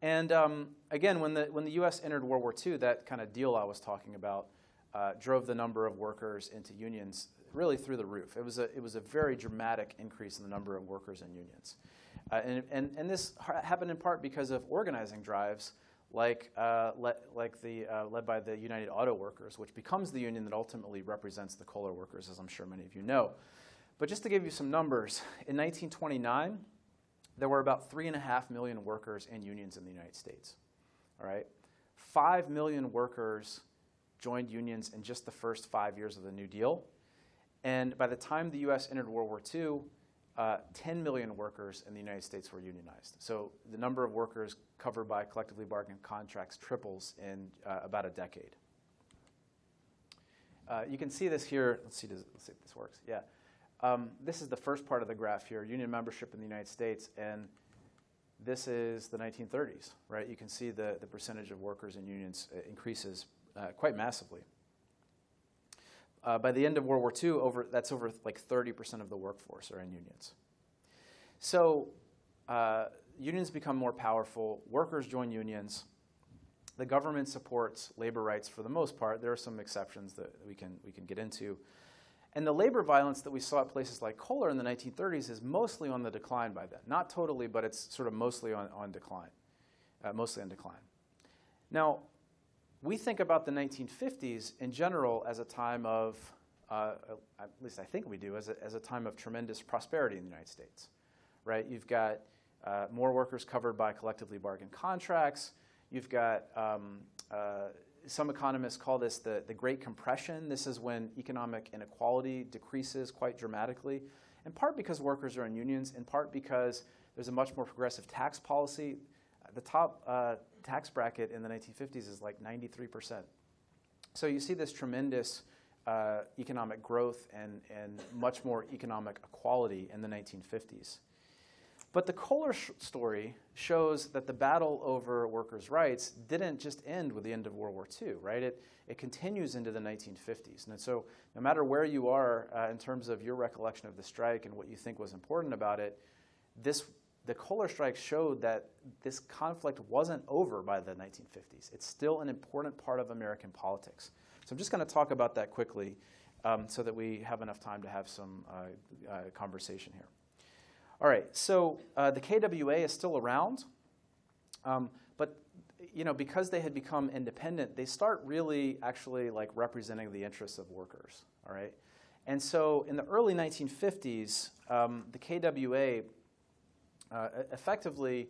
And again, when the U.S. entered World War II, that kind of deal I was talking about drove the number of workers into unions really through the roof. It was a very dramatic increase in the number of workers in unions, and this happened in part because of organizing drives led by the United Auto Workers, which becomes the union that ultimately represents the Kohler workers, as I'm sure many of you know. But just to give you some numbers, in 1929. There were about 3.5 million workers in unions in the United States. All right, 5 million workers joined unions in just the first 5 years of the New Deal, and by the time the U.S. entered World War II, 10 million workers in the United States were unionized. So the number of workers covered by collectively bargained contracts triples in about a decade. You can see this here. Let's see if this works. Yeah. This is the first part of the graph here, union membership in the United States, and this is the 1930s, right? You can see the percentage of workers in unions increases quite massively. By the end of World War II, that's over like 30% of the workforce are in unions. So unions become more powerful, workers join unions, the government supports labor rights for the most part. There are some exceptions that we can get into. And the labor violence that we saw at places like Kohler in the 1930s is mostly on the decline by then. Not totally, but it's sort of mostly on decline. Now, we think about the 1950s in general as a time of, at least I think we do, as a time of tremendous prosperity in the United States, right? You've got more workers covered by collectively bargained contracts. You've got some economists call this the Great Compression. This is when economic inequality decreases quite dramatically, in part because workers are in unions, in part because there's a much more progressive tax policy. The top tax bracket in the 1950s is like 93%. So you see this tremendous economic growth and much more economic equality in the 1950s. But the Kohler story shows that the battle over workers' rights didn't just end with the end of World War II, right? It continues into the 1950s. And so no matter where you are in terms of your recollection of the strike and what you think was important about it, the Kohler strike showed that this conflict wasn't over by the 1950s. It's still an important part of American politics. So I'm just going to talk about that quickly so that we have enough time to have some conversation here. All right, so the KWA is still around, but because they had become independent, they start really actually like representing the interests of workers. All right, and so in the early 1950s, the KWA effectively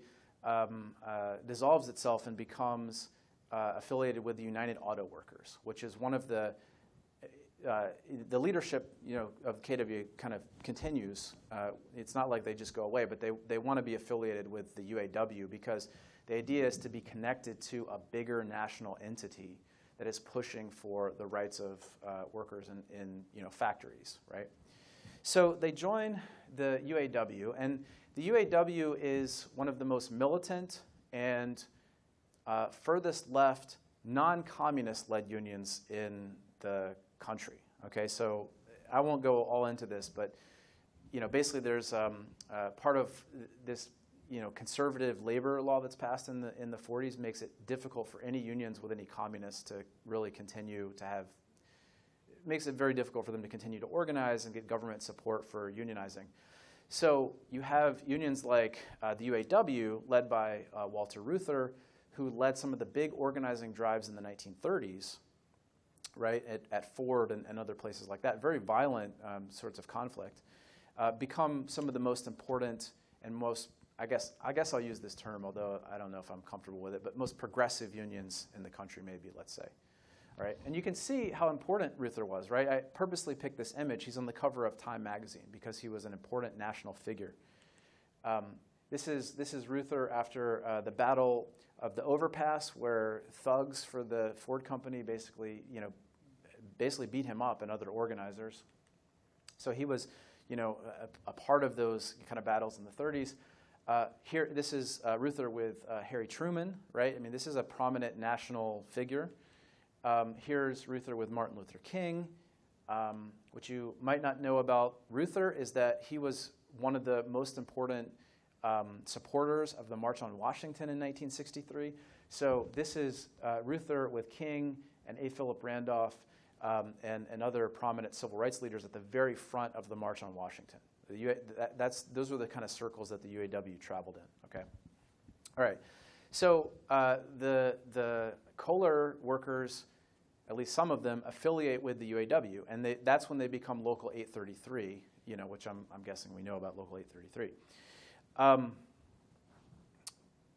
dissolves itself and becomes affiliated with the United Auto Workers, which is one of the leadership, of KWA kind of continues. It's not like they just go away, but they want to be affiliated with the UAW because the idea is to be connected to a bigger national entity that is pushing for the rights of workers in factories, right? So they join the UAW, and the UAW is one of the most militant and furthest left non-communist-led unions in the country. Okay, so I won't go all into this, but basically there's part of this conservative labor law that's passed in the 40s makes it difficult for any unions with any communists to really continue to have. It makes it very difficult for them to continue to organize and get government support for unionizing. So you have unions like the UAW, led by Walter Reuther, who led some of the big organizing drives in the 1930s. Right, at Ford and other places like that, very violent sorts of conflict, become some of the most important and most, I guess I'll use this term, although I don't know if I'm comfortable with it, but most progressive unions in the country, maybe, let's say. All right, and you can see how important Reuther was, right? I purposely picked this image. He's on the cover of Time magazine because he was an important national figure. This is Reuther after the Battle of the Overpass, where thugs for the Ford company basically beat him up and other organizers. So he was, a part of those kind of battles in the 30s. Here, this is Reuther with Harry Truman, right? I mean, this is a prominent national figure. Here's Reuther with Martin Luther King. What you might not know about Reuther is that he was one of the most important supporters of the March on Washington in 1963. So this is Reuther with King and A. Philip Randolph and other prominent civil rights leaders at the very front of the March on Washington. Those were the kind of circles that the UAW traveled in. Okay. All right. So the Kohler workers, at least some of them, affiliate with the UAW, and that's when they become Local 833. Which I'm guessing we know about Local 833.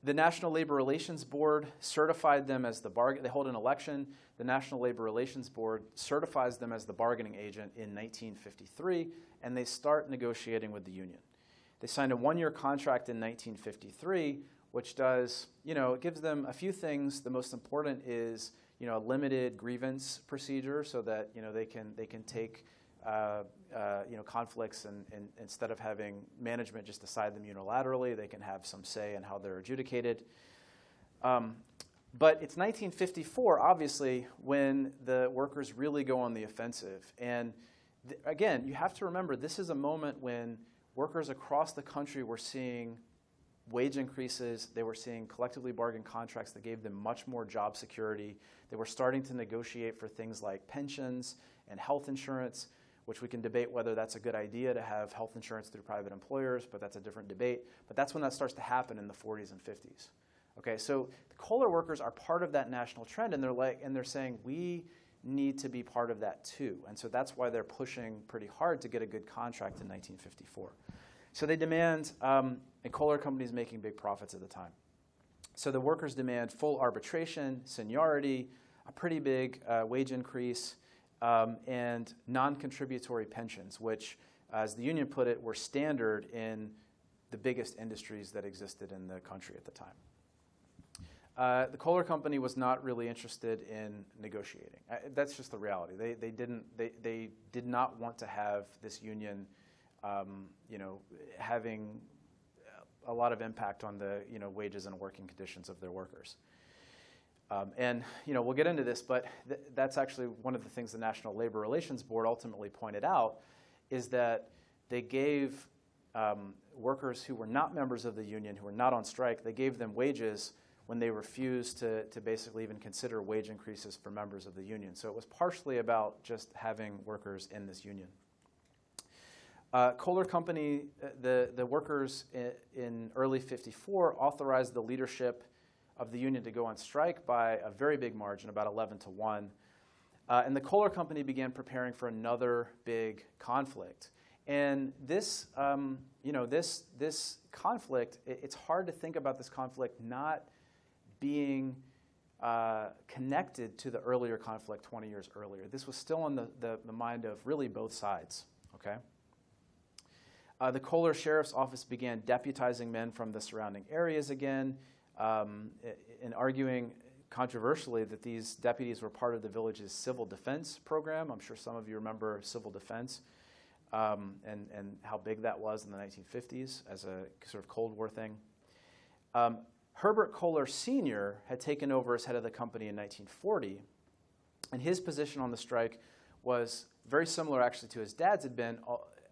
The National Labor Relations Board certified them as the bargain. They hold an election. The National Labor Relations Board certifies them as the bargaining agent in 1953, and they start negotiating with the union. They signed a one-year contract in 1953, which does, it gives them a few things. The most important is, a limited grievance procedure so that, they can take conflicts and instead of having management just decide them unilaterally, they can have some say in how they're adjudicated. But it's 1954, obviously, when the workers really go on the offensive. And again, you have to remember, this is a moment when workers across the country were seeing wage increases. They were seeing collectively bargained contracts that gave them much more job security. They were starting to negotiate for things like pensions and health insurance, which we can debate whether that's a good idea to have health insurance through private employers, but that's a different debate. But that's when that starts to happen in the 40s and 50s. Okay, so the Kohler workers are part of that national trend, and they're saying we need to be part of that too. And so that's why they're pushing pretty hard to get a good contract in 1954. So they demand, and Kohler Company is making big profits at the time. So the workers demand full arbitration, seniority, a pretty big wage increase, and non-contributory pensions, which, as the union put it, were standard in the biggest industries that existed in the country at the time. The Kohler Company was not really interested in negotiating. That's just the reality. They did not want to have this union, having a lot of impact on the wages and working conditions of their workers. And we'll get into this, but that's actually one of the things the National Labor Relations Board ultimately pointed out, is that they gave workers who were not members of the union, who were not on strike, they gave them wages when they refused to basically even consider wage increases for members of the union. So it was partially about just having workers in this union. Kohler Company, the workers in early '54 authorized the leadership of the union to go on strike by a very big margin, about 11-1. And the Kohler Company began preparing for another big conflict. And this, this conflict, it's hard to think about this conflict not being connected to the earlier conflict 20 years earlier. This was still on the mind of really both sides, okay? The Kohler Sheriff's Office began deputizing men from the surrounding areas again, and arguing controversially that these deputies were part of the village's civil defense program. I'm sure some of you remember civil defense and how big that was in the 1950s as a sort of Cold War thing. Herbert Kohler Sr. had taken over as head of the company in 1940, and his position on the strike was very similar actually to his dad's had been,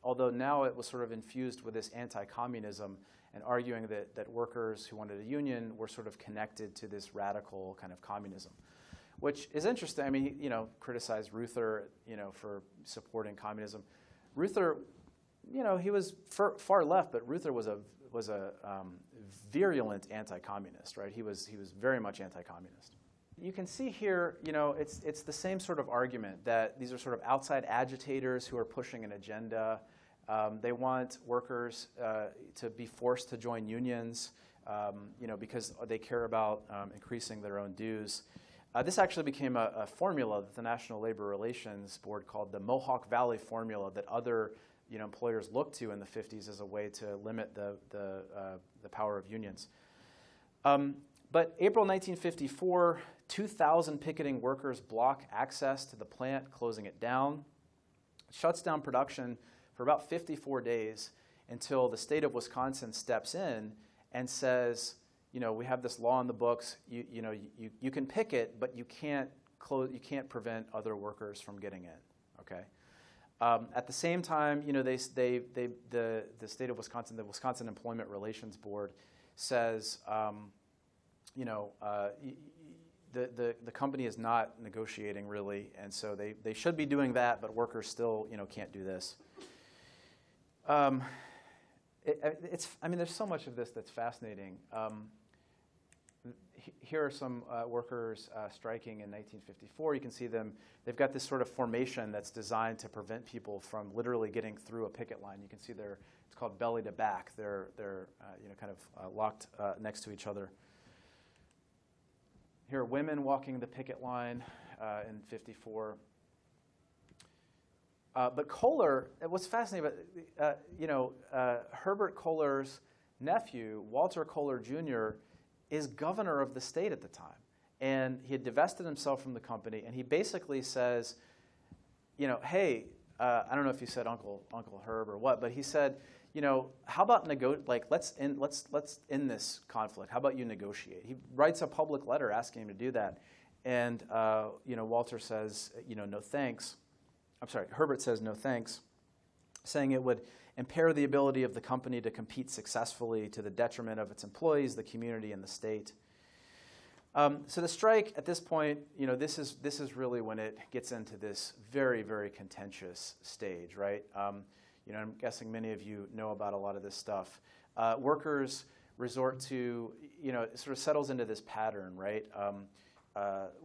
although now it was sort of infused with this anti-communism and arguing that workers who wanted a union were sort of connected to this radical kind of communism, which is interesting. I mean, he criticized Reuther, for supporting communism. Reuther, he was far left, but Reuther was a virulent anti-communist, right? He was very much anti-communist. You can see here, it's the same sort of argument that these are sort of outside agitators who are pushing an agenda. They want workers to be forced to join unions, because they care about increasing their own dues. This actually became a formula that the National Labor Relations Board called the Mohawk Valley Formula that other employers looked to in the 50s as a way to limit the power of unions. But April 1954, 2,000 picketing workers block access to the plant, closing it down. It shuts down production for about 54 days until the state of Wisconsin steps in and says, we have this law in the books. You can picket, but you can't prevent other workers from getting in. Okay. At the same time, the state of Wisconsin, the Wisconsin Employment Relations Board, says, the company is not negotiating really, and so they should be doing that, but workers still can't do this. There's so much of this that's fascinating. Here are some workers striking in 1954. You can see them. They've got this sort of formation that's designed to prevent people from literally getting through a picket line. You can see it's called belly to back. They're kind of locked next to each other. Here are women walking the picket line in 54. But Kohler, what's fascinating about, Herbert Kohler's nephew, Walter Kohler Jr., is governor of the state at the time. And he had divested himself from the company, and he basically says, hey, I don't know if he said Uncle Herb or what, but he said, how about let's end this conflict. How about you negotiate? He writes a public letter asking him to do that. And, Walter says, no thanks. I'm sorry, Herbert says no thanks, saying it would impair the ability of the company to compete successfully to the detriment of its employees, the community, and the state. So the strike at this point, this is really when it gets into this very, very contentious stage, right? I'm guessing many of you know about a lot of this stuff. Workers resort to, it sort of settles into this pattern, right?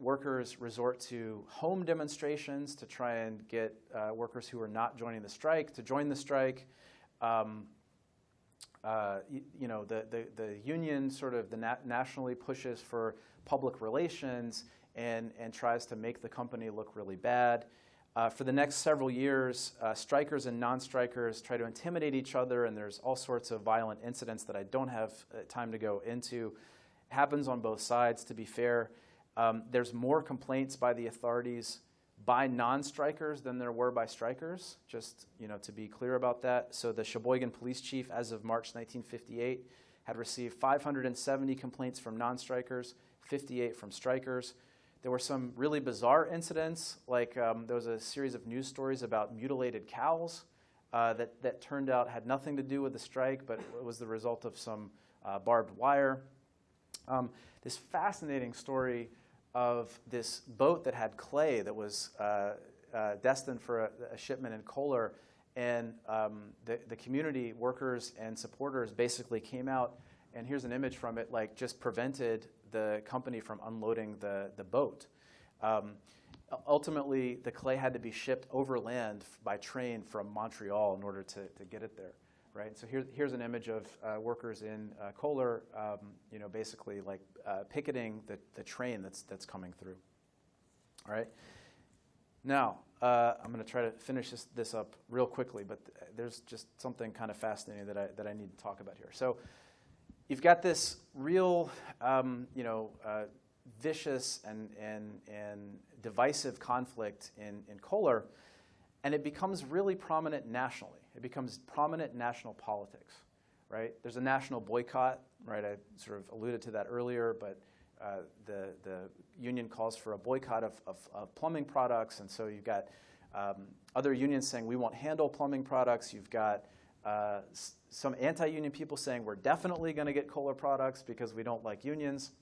Workers resort to home demonstrations to try and get workers who are not joining the strike to join the strike. The union sort of nationally pushes for public relations and tries to make the company look really bad. For the next several years, strikers and non-strikers try to intimidate each other, and there's all sorts of violent incidents that I don't have time to go into. It happens on both sides, to be fair. There's more complaints by the authorities by non-strikers than there were by strikers, just to be clear about that. So the Sheboygan police chief, as of March 1958, had received 570 complaints from non-strikers, 58 from strikers. There were some really bizarre incidents, like there was a series of news stories about mutilated cows that turned out had nothing to do with the strike, but it was the result of some barbed wire. This fascinating story of this boat that had clay that was destined for a shipment in Kohler, and the community workers and supporters basically came out, and here's an image from it, like just prevented the company from unloading the boat. Ultimately, the clay had to be shipped overland by train from Montreal in order to get it there, right? So here's an image of workers in Kohler, basically like picketing the train that's coming through. All right. Now, I'm going to try to finish this up real quickly, but there's just something kind of fascinating that I need to talk about here. So you've got this real, vicious and divisive conflict in Kohler, and it becomes really prominent nationally. It becomes prominent national politics, right? There's a national boycott, right? I sort of alluded to that earlier, but the union calls for a boycott of plumbing products, and so you've got other unions saying we won't handle plumbing products. You've got some anti-union people saying we're definitely going to get Kohler products because we don't like unions.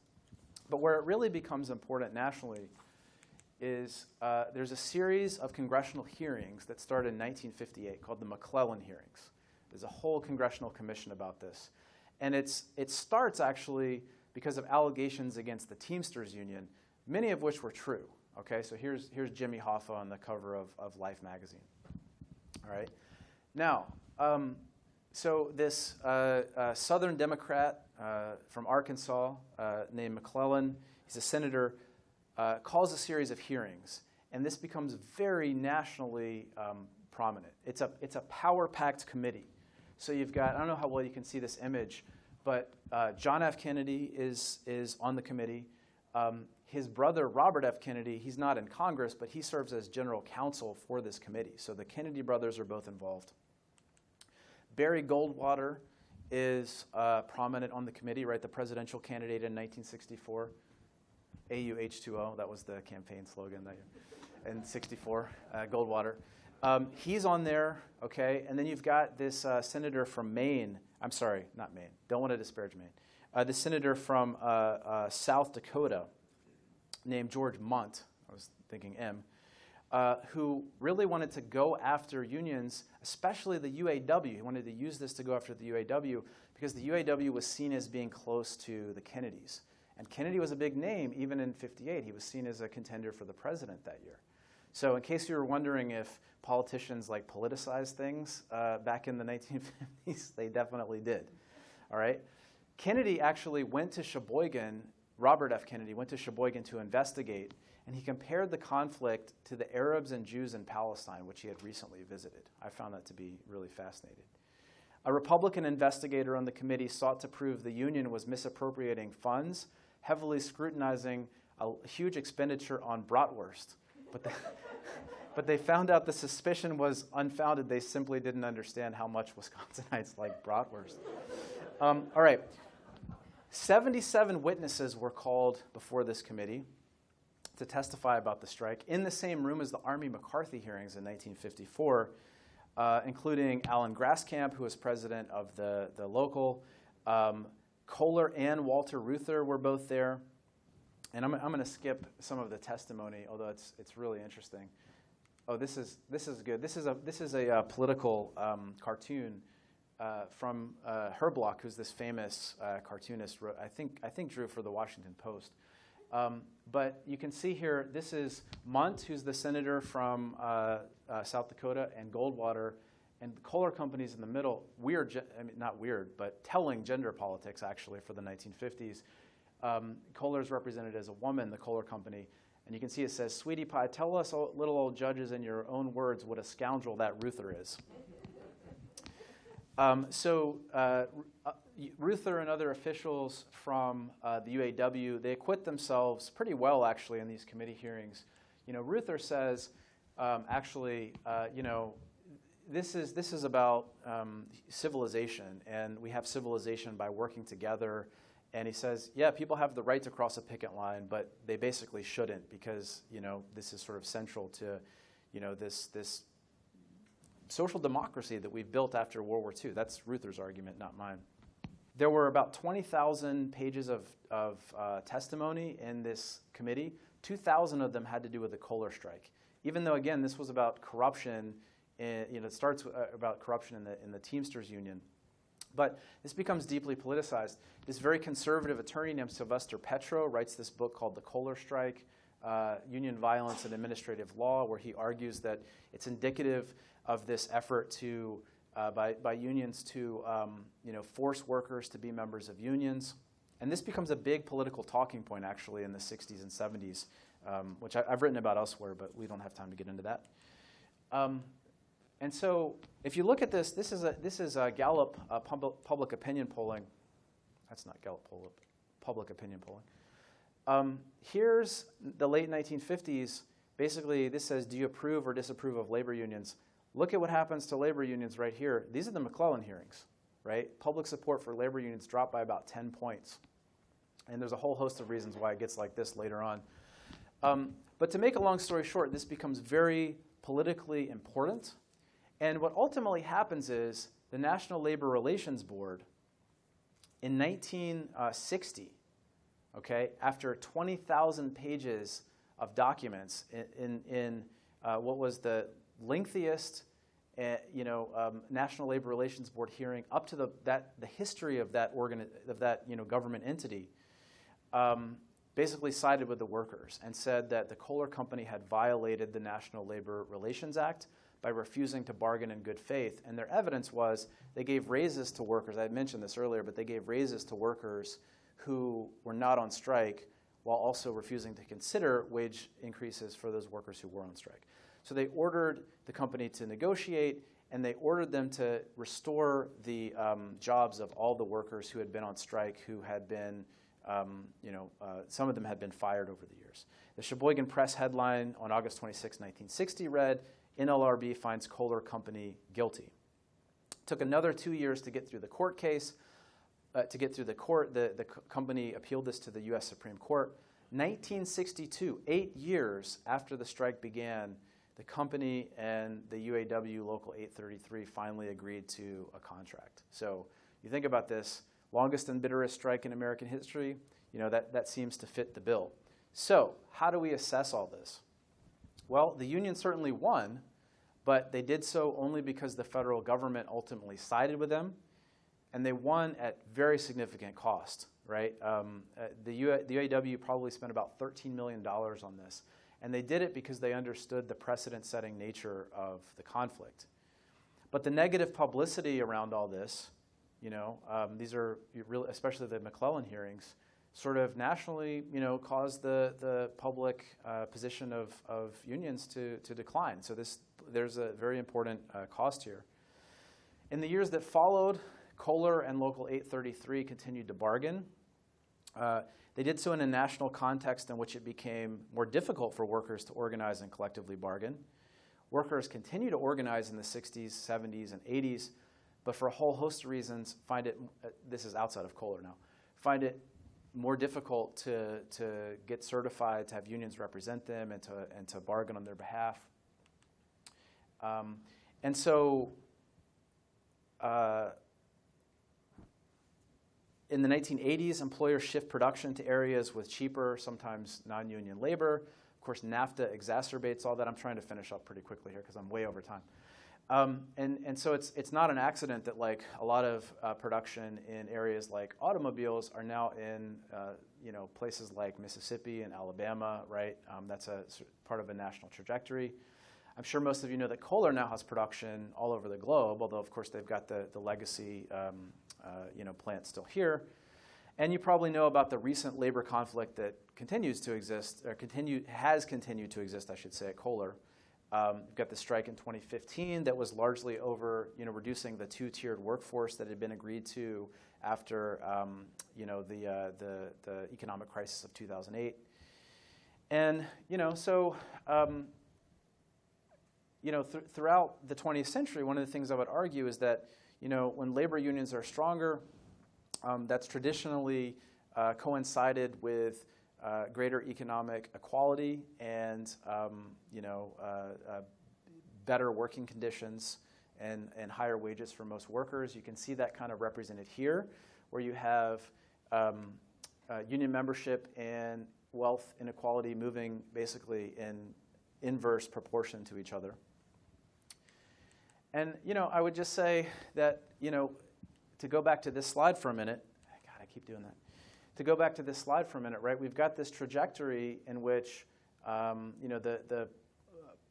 But where it really becomes important nationally is there's a series of congressional hearings that started in 1958 called the McClellan hearings. There's a whole congressional commission about this. And it starts actually because of allegations against the Teamsters Union, many of which were true. Okay, so here's Jimmy Hoffa on the cover of Life magazine. All right. Now, so this Southern Democrat from Arkansas named McClellan, he's a senator, calls a series of hearings, and this becomes very nationally prominent. It's a power-packed committee. So you've got, I don't know how well you can see this image, but John F. Kennedy is on the committee. His brother, Robert F. Kennedy, he's not in Congress, but he serves as general counsel for this committee. So the Kennedy brothers are both involved. Barry Goldwater is prominent on the committee, right? The presidential candidate in 1964. AUH2O, that was the campaign slogan in 64, Goldwater. He's on there, okay? And then you've got this senator from Maine. I'm sorry, not Maine. Don't want to disparage Maine. The senator from South Dakota named George Munt, I was thinking M, who really wanted to go after unions, especially the UAW. He wanted to use this to go after the UAW because the UAW was seen as being close to the Kennedys. And Kennedy was a big name even in 58. He was seen as a contender for the president that year. So in case you were wondering if politicians like politicized things back in the 1950s, they definitely did. All right? Kennedy actually went to Sheboygan, Robert F. Kennedy went to Sheboygan to investigate, and he compared the conflict to the Arabs and Jews in Palestine, which he had recently visited. I found that to be really fascinating. A Republican investigator on the committee sought to prove the union was misappropriating funds, heavily scrutinizing a huge expenditure on bratwurst. But they found out the suspicion was unfounded. They simply didn't understand how much Wisconsinites like bratwurst. All right. 77 witnesses were called before this committee to testify about the strike in the same room as the Army McCarthy hearings in 1954, including Alan Graskamp, who was president of the local. Kohler and Walter Reuther were both there. And I'm going to skip some of the testimony, although it's really interesting. Oh, this is good. This is a political cartoon from Herblock, who's this famous cartoonist. I think drew for the Washington Post. But you can see here, this is Munt, who's the senator from South Dakota, and Goldwater, and the Kohler Company's in the middle. Weird, I mean, not weird, but telling gender politics, actually, for the 1950s. Kohler's represented as a woman, the Kohler Company. And you can see it says, "Sweetie pie, tell us, little old judges, in your own words, what a scoundrel that Reuther is." Reuther and other officials from the UAW, they acquit themselves pretty well, actually, in these committee hearings. You know, Reuther says, this is about civilization, and we have civilization by working together. And he says, yeah, people have the right to cross a picket line, but they basically shouldn't, because this is sort of central to this social democracy that we've built after World War II. That's Ruther's argument, not mine. There were about 20,000 pages of testimony in this committee. 2,000 of them had to do with the Kohler strike. Even though, again, this was about corruption, it starts about corruption in the Teamsters Union. But this becomes deeply politicized. This very conservative attorney named Sylvester Petro writes this book called The Kohler Strike, Union Violence and Administrative Law, where he argues that it's indicative of this effort to, by unions to force workers to be members of unions. And this becomes a big political talking point, actually, in the 60s and 70s, which I've written about elsewhere, but we don't have time to get into that. And so, if you look at this, this is a Gallup public opinion polling. That's not Gallup public opinion polling. Here's the late 1950s. Basically, this says, do you approve or disapprove of labor unions? Look at what happens to labor unions right here. These are the McClellan hearings, right? Public support for labor unions dropped by about 10 points. And there's a whole host of reasons why it gets like this later on. But to make a long story short, this becomes very politically important. And what ultimately happens is the National Labor Relations Board in 1960, after 20,000 pages of documents in what was the lengthiest National Labor Relations Board hearing up to the history of that government entity, basically sided with the workers and said that the Kohler Company had violated the National Labor Relations Act by refusing to bargain in good faith. And their evidence was they gave raises to workers. I had mentioned this earlier, but they gave raises to workers who were not on strike while also refusing to consider wage increases for those workers who were on strike. So they ordered the company to negotiate, and they ordered them to restore the jobs of all the workers who had been on strike, who had been, some of them had been fired over the years. The Sheboygan Press headline on August 26, 1960 read, NLRB finds Kohler Company guilty. It took another 2 years to get through the court case. The company appealed this to the U.S. Supreme Court. 1962, 8 years after the strike began, the company and the UAW Local 833 finally agreed to a contract. So you think about this, longest and bitterest strike in American history, that seems to fit the bill. So how do we assess all this? Well, the union certainly won, but they did so only because the federal government ultimately sided with them, and they won at very significant cost, right? The UAW probably spent about $13 million on this, and they did it because they understood the precedent-setting nature of the conflict. But the negative publicity around all this, these are really, especially the McClellan hearings, sort of nationally, caused the public position of unions to decline. So there's a very important cost here. In the years that followed, Kohler and Local 833 continued to bargain. They did so in a national context in which it became more difficult for workers to organize and collectively bargain. Workers continue to organize in the 60s, 70s, and 80s, but for a whole host of reasons, this is outside of Kohler now, find it more difficult to get certified, to have unions represent them, and to bargain on their behalf. And so in the 1980s, employers shift production to areas with cheaper, sometimes non-union labor. Of course, NAFTA exacerbates all that. I'm trying to finish up pretty quickly here because I'm way over time. And so it's not an accident that like a lot of production in areas like automobiles are now in places like Mississippi and Alabama, right? That's a part of a national trajectory. I'm sure most of you know that Kohler now has production all over the globe, although of course they've got the legacy plant still here. And you probably know about the recent labor conflict that continues to exist, or has continued to exist, I should say, at Kohler. You've got the strike in 2015 that was largely over, reducing the two-tiered workforce that had been agreed to after, the economic crisis of 2008. And, throughout the 20th century, one of the things I would argue is that, when labor unions are stronger, that's traditionally coincided with greater economic equality and, better working conditions and higher wages for most workers. You can see that kind of represented here, where you have union membership and wealth inequality moving basically in inverse proportion to each other. And, I would just say that, to go back to this slide for a minute, God, I keep doing that. To go back to this slide for a minute, right, we've got this trajectory in which, the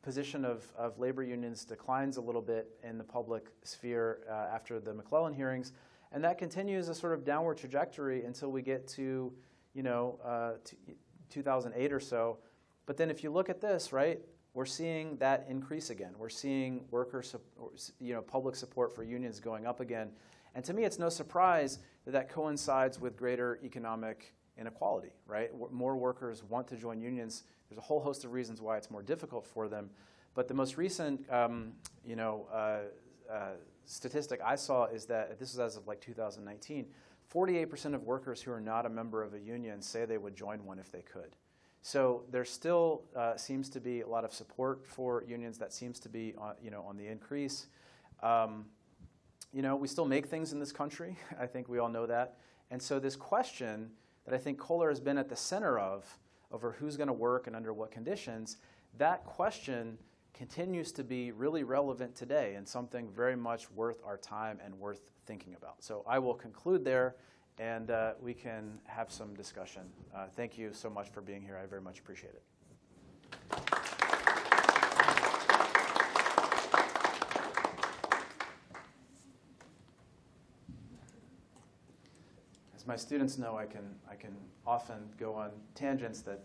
position of labor unions declines a little bit in the public sphere after the McClellan hearings, and that continues a sort of downward trajectory until we get to, 2008 or so. But then if you look at this, right, we're seeing that increase again. We're seeing public support for unions going up again. And to me, it's no surprise that that coincides with greater economic inequality, right? More workers want to join unions. There's a whole host of reasons why it's more difficult for them. But the most recent, statistic I saw is that, this is as of like 2019, 48% of workers who are not a member of a union say they would join one if they could. So there still seems to be a lot of support for unions. That seems to be on the increase. We still make things in this country. I think we all know that. And so this question that I think Kohler has been at the center of, over who's going to work and under what conditions, that question continues to be really relevant today and something very much worth our time and worth thinking about. So I will conclude there, and we can have some discussion. Thank you so much for being here. I very much appreciate it. As my students know, I can often go on tangents that,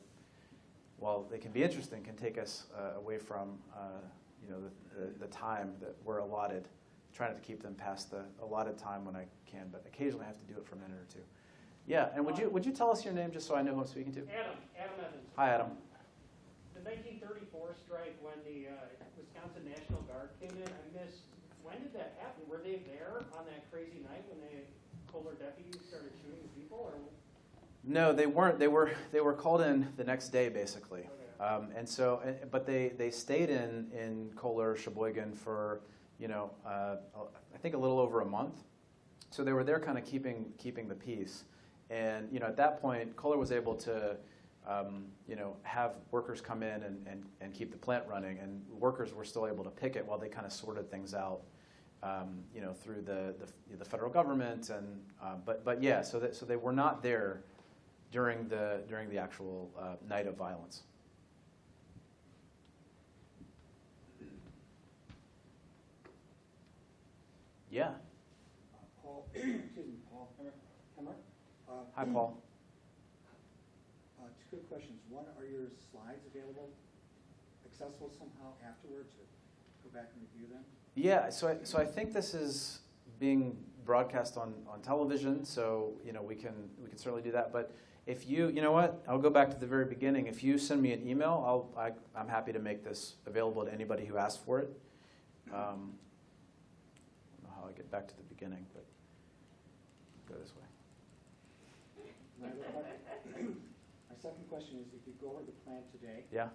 while they can be interesting, can take us away from the time that we're allotted. Trying to keep them past the allotted time when I can, but occasionally I have to do it for a minute or two. Yeah, and would you tell us your name just so I know who I'm speaking to? Adam Evans. Hi, Adam. The 1934 strike, when the Wisconsin National Guard came in, I missed. When did that happen? Were they there on that crazy night when the Kohler deputies started shooting people? Or? No, they weren't. They were called in the next day, basically. Okay. But they stayed in Kohler, Sheboygan for, I think a little over a month. So they were there kind of keeping the peace. And, at that point, Kohler was able to, have workers come in and keep the plant running. And workers were still able to picket while they kind of sorted things out, through the federal government. And but yeah, so they were not there during the actual night of violence. Yeah. Paul, excuse me, Paul Hemmer. Hi, Paul. Two quick questions. One, are your slides accessible somehow afterwards, or go back and review them? Yeah, so I think this is being broadcast on television, so we can certainly do that. But if you know what, I'll go back to the very beginning. If you send me an email, I'm happy to make this available to anybody who asks for it. I don't know how I get back to the beginning, but go this way. My second question is, if you go over the plant today, Yeah.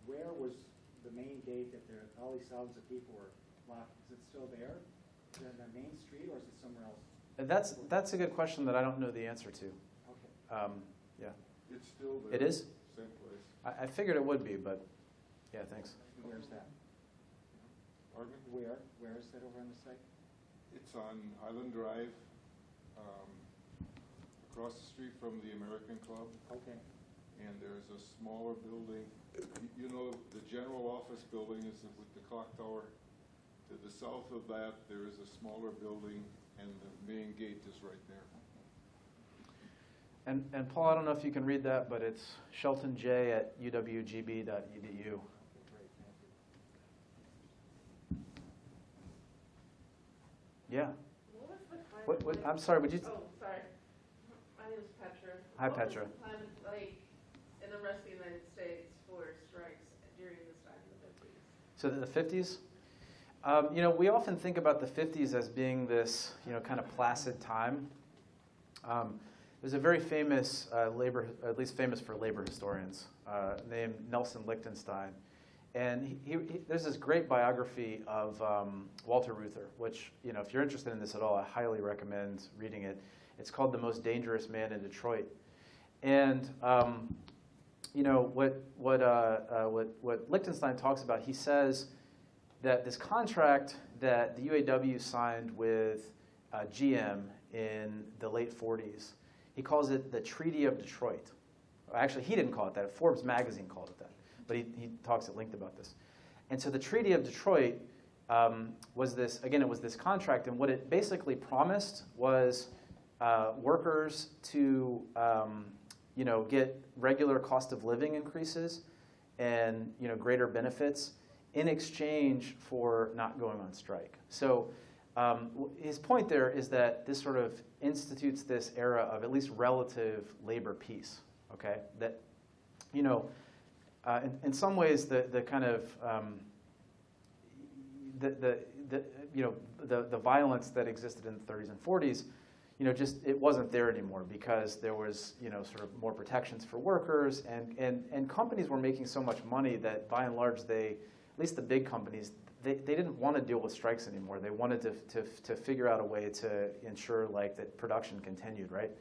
Where was the main gate that all these thousands of people were locked? Is it still there? Is it on the main street, or is it somewhere else? That's a good question that I don't know the answer to. Okay. Yeah. It's still there. It is? Same place. I figured it would be, but yeah, thanks. Where's that? Pardon me? Where is that over on the site? It's on Island Drive, across the street from the American Club. Okay. And there's a smaller building. The general office building is with the clock tower. To the south of that, there is a smaller building, and the main gate is right there. And Paul, I don't know if you can read that, but it's sheltonj@uwgb.edu. Great, thank you. Yeah. What was the climate What? like? I'm sorry. Would you? Oh, sorry. My name is Petra. Hi, What Petra. was the climate like in the rest of the United States for strikes during this time in the 50s? So the 50s? We often think about the 50s as being this, kind of placid time. There's a very famous at least famous for labor historians, named Nelson Lichtenstein. And there's this great biography of Walter Reuther, which, if you're interested in this at all, I highly recommend reading it. It's called The Most Dangerous Man in Detroit. And what Lichtenstein talks about, he says that this contract that the UAW signed with GM in the late 40s, he calls it the Treaty of Detroit. Actually, he didn't call it that. Forbes magazine called it that. But he talks at length about this. And so the Treaty of Detroit was this, again, it was this contract, and what it basically promised was workers to get regular cost of living increases and greater benefits in exchange for not going on strike. So his point there is that this sort of institutes this era of at least relative labor peace, okay? That, in some ways, the kind of the violence that existed in the 30s and 40s, just it wasn't there anymore because there was sort of more protections for workers, and companies were making so much money that by and large at least the big companies, they didn't want to deal with strikes anymore. They wanted to figure out a way to ensure that production continued, right?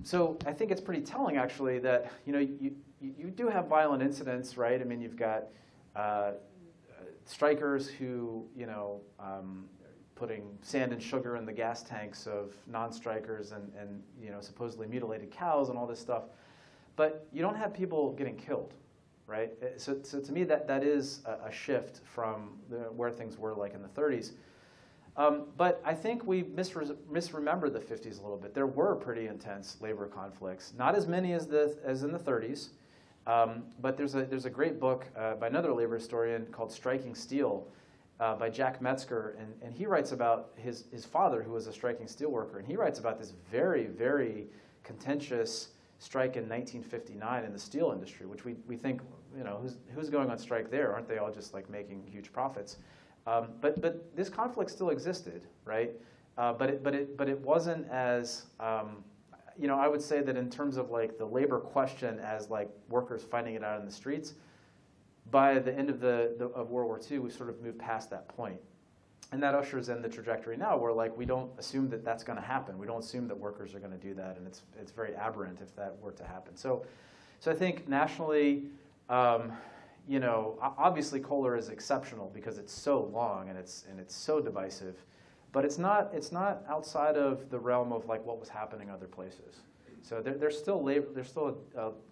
So I think it's pretty telling actually that you do have violent incidents, right? I mean, you've got strikers who putting sand and sugar in the gas tanks of non-strikers and supposedly mutilated cows and all this stuff, but you don't have people getting killed, right? So to me that is a shift from where things were like in the 30s. But I think we misremember the 50s a little bit. There were pretty intense labor conflicts, not as many as in the 30s, but there's a great book by another labor historian called Striking Steel by Jack Metzger, and he writes about his father, who was a striking steel worker, and he writes about this very, very contentious strike in 1959 in the steel industry, which we think, who's going on strike there? Aren't they all just making huge profits? But this conflict still existed, right? But it wasn't as I would say that in terms of the labor question as workers fighting it out in the streets, by the end of of World War II, we sort of moved past that point, and that ushers in the trajectory now where we don't assume that that's going to happen. We don't assume that workers are going to do that, and it's very aberrant if that were to happen. So I think nationally. Obviously Kohler is exceptional because it's so long and it's so divisive, but it's not outside of the realm of what was happening other places. So there's still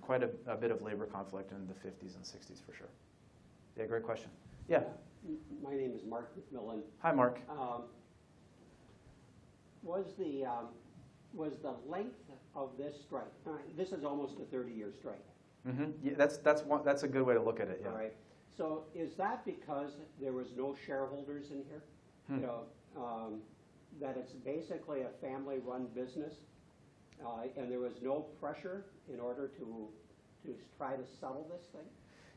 quite a bit of labor conflict in the 50s and 60s for sure. Yeah, great question. Yeah. My name is Mark McMillan. Hi, Mark. Was the length of this strike? This is almost a 30-year strike. Mm-hmm. Yeah, that's a good way to look at it. Yeah. All right. So is that because there was no shareholders in here? That it's basically a family-run business, and there was no pressure in order to try to settle this thing?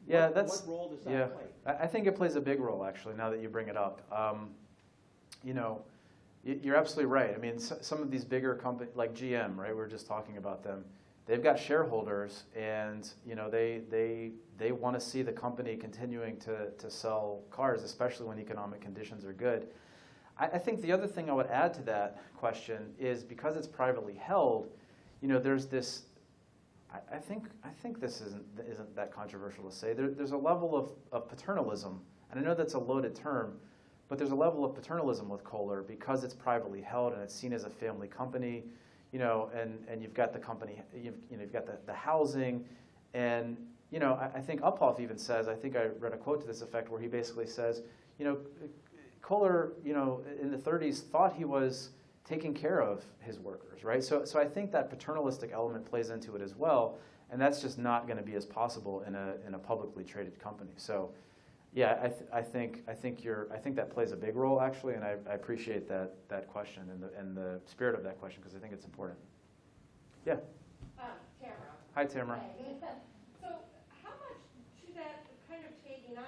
Yeah, what role does that play? I think it plays a big role actually. Now that you bring it up, you're absolutely right. I mean, some of these bigger companies like GM, right? We were just talking about them. They've got shareholders, and they want to see the company continuing to sell cars, especially when economic conditions are good. I think the other thing I would add to that question is because it's privately held, there's this. I think this isn't that controversial to say. There's a level of paternalism, and I know that's a loaded term, but there's a level of paternalism with Kohler because it's privately held and it's seen as a family company. And you've got the company, you've got the housing, and I think Uphoff even says, I think I read a quote to this effect where he basically says, Kohler, in the 30s thought he was taking care of his workers, right? So I think that paternalistic element plays into it as well, and that's just not going to be as possible in a publicly traded company. So. Yeah, I think that plays a big role actually, and I appreciate that question and the spirit of that question because I think it's important. Yeah. Tamara. Hi, Tamara. Hi. So how much to that kind of taking on,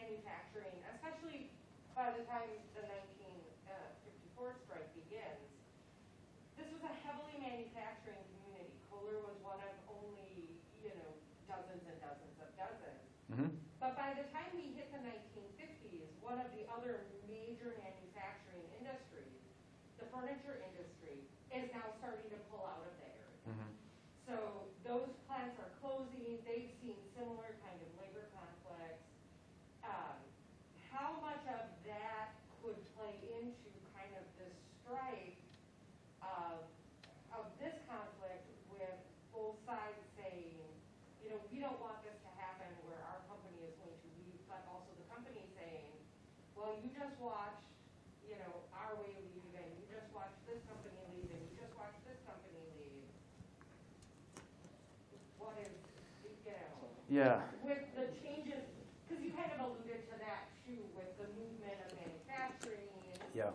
manufacturing, especially by the time the 1954 strike begins. This was a heavily manufacturing community. Kohler was one of only, dozens and dozens of dozens. Mm-hmm. But by the time we hit the 1950s, one of the other major manufacturing industries, the furniture industry, is now starting to pull out of the area. Mm-hmm. So those plants are closing. They've seen similar kind of labor conflicts. How much of that could play into kind of this strife of this conflict with both sides saying, we don't want this to happen where our company is going to leave, but also the company saying, well, you just watched, our way leave, and you just watched this company leave, and you just watched this company leave. What is, Yeah. with the changes, because you kind of alluded to that too, with the movement of manufacturing, Yeah.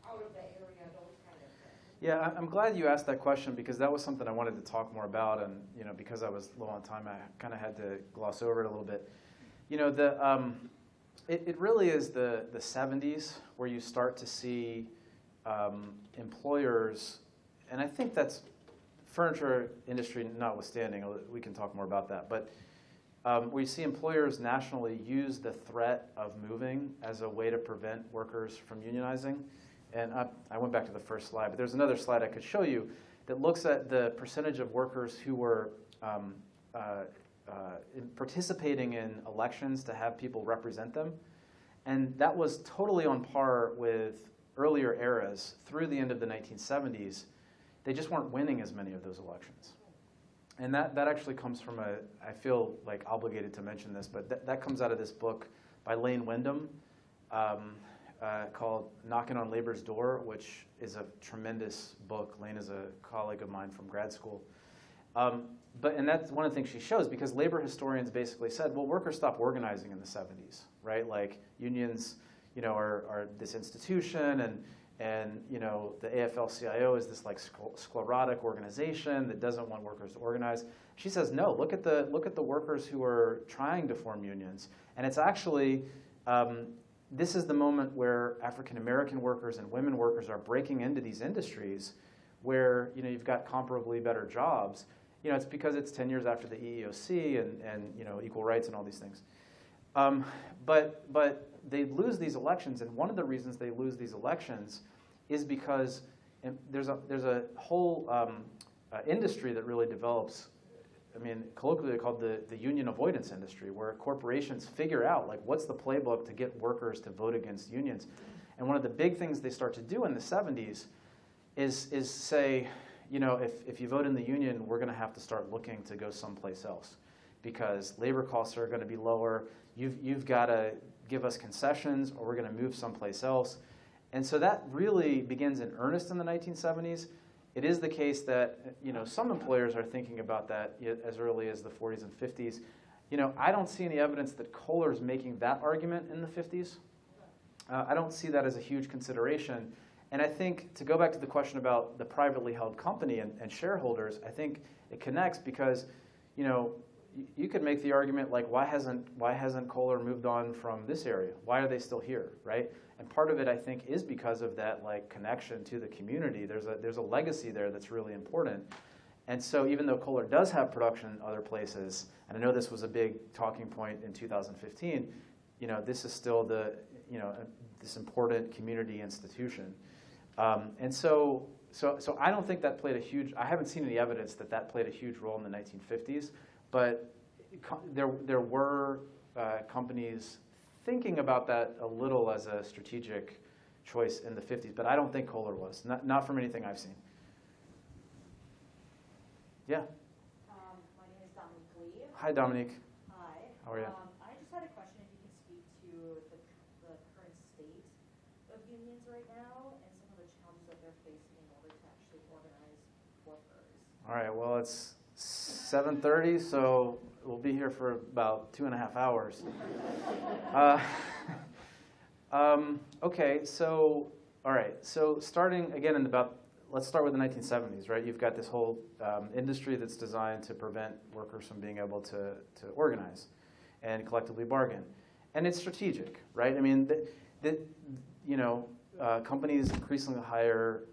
out of the area, those kind of things. Yeah, I'm glad you asked that question because that was something I wanted to talk more about, and because I was low on time, I kind of had to gloss over it a little bit. It really is the 70s where you start to see employers, and I think that's furniture industry notwithstanding. We can talk more about that, but we see employers nationally use the threat of moving as a way to prevent workers from unionizing. And I went back to the first slide, but there's another slide I could show you that looks at the percentage of workers who were participating in elections to have people represent them. And that was totally on par with earlier eras through the end of the 1970s. They just weren't winning as many of those elections. And that actually comes from I feel like obligated to mention this, but that comes out of this book by Lane Wyndham, called Knocking on Labor's Door, which is a tremendous book. Lane is a colleague of mine from grad school. And that's one of the things she shows, because labor historians basically said, well, workers stopped organizing in the 70s, right? Like unions, are this institution, and the AFL-CIO is this like sclerotic organization that doesn't want workers to organize. She says, no, look at the workers who are trying to form unions, and it's actually this is the moment where African American workers and women workers are breaking into these industries where you've got comparably better jobs. It's because it's 10 years after the EEOC and equal rights and all these things. But they lose these elections, and one of the reasons they lose these elections is because there's a whole industry that really develops. Colloquially called the union avoidance industry, where corporations figure out like what's the playbook to get workers to vote against unions. And one of the big things they start to do in the 70s is say, if you vote in the union, we're going to have to start looking to go someplace else because labor costs are going to be lower. You've got to give us concessions, or we're going to move someplace else. And so that really begins in earnest in the 1970s. It is the case that some employers are thinking about that as early as the 40s and 50s. I don't see any evidence that Kohler's making that argument in the 50s. I don't see that as a huge consideration. And I think to go back to the question about the privately held company and shareholders, I think it connects because you could make the argument like why hasn't Kohler moved on from this area? Why are they still here, right? And part of it, I think, is because of that like connection to the community. There's a legacy there that's really important. And so even though Kohler does have production in other places, and I know this was a big talking point in 2015, this is still this important community institution. And so I don't think that played I haven't seen any evidence that played a huge role in the 1950s, but there were companies thinking about that a little as a strategic choice in the 50s, but I don't think Kohler was, not from anything I've seen. Yeah? My name is Dominique Lee. Hi, Dominique. Hi. How are you? I just had a question if you could speak to the current state of unions right now and some of the challenges that they're facing in order to actually organize workers. All right, well, it's 7:30, so we'll be here for about 2.5 hours. Okay, so, all right, so starting again let's start with the 1970s, right? You've got this whole industry that's designed to prevent workers from being able to organize and collectively bargain. And it's strategic, right? I mean, companies increasingly hire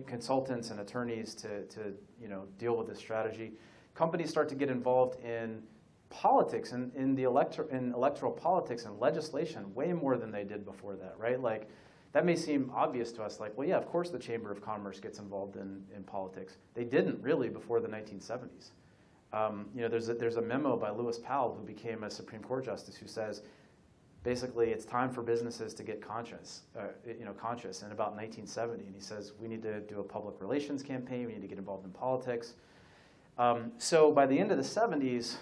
consultants and attorneys to deal with this strategy. Companies start to get involved in politics and in electoral politics and legislation way more than they did before that, right? Like, that may seem obvious to us, like, well, yeah, of course the Chamber of Commerce gets involved in politics. They didn't really before the 1970s. There's a memo by Lewis Powell, who became a Supreme Court justice, who says, basically, it's time for businesses to get conscious in about 1970. And he says, we need to do a public relations campaign. We need to get involved in politics. So by the end of the 70s,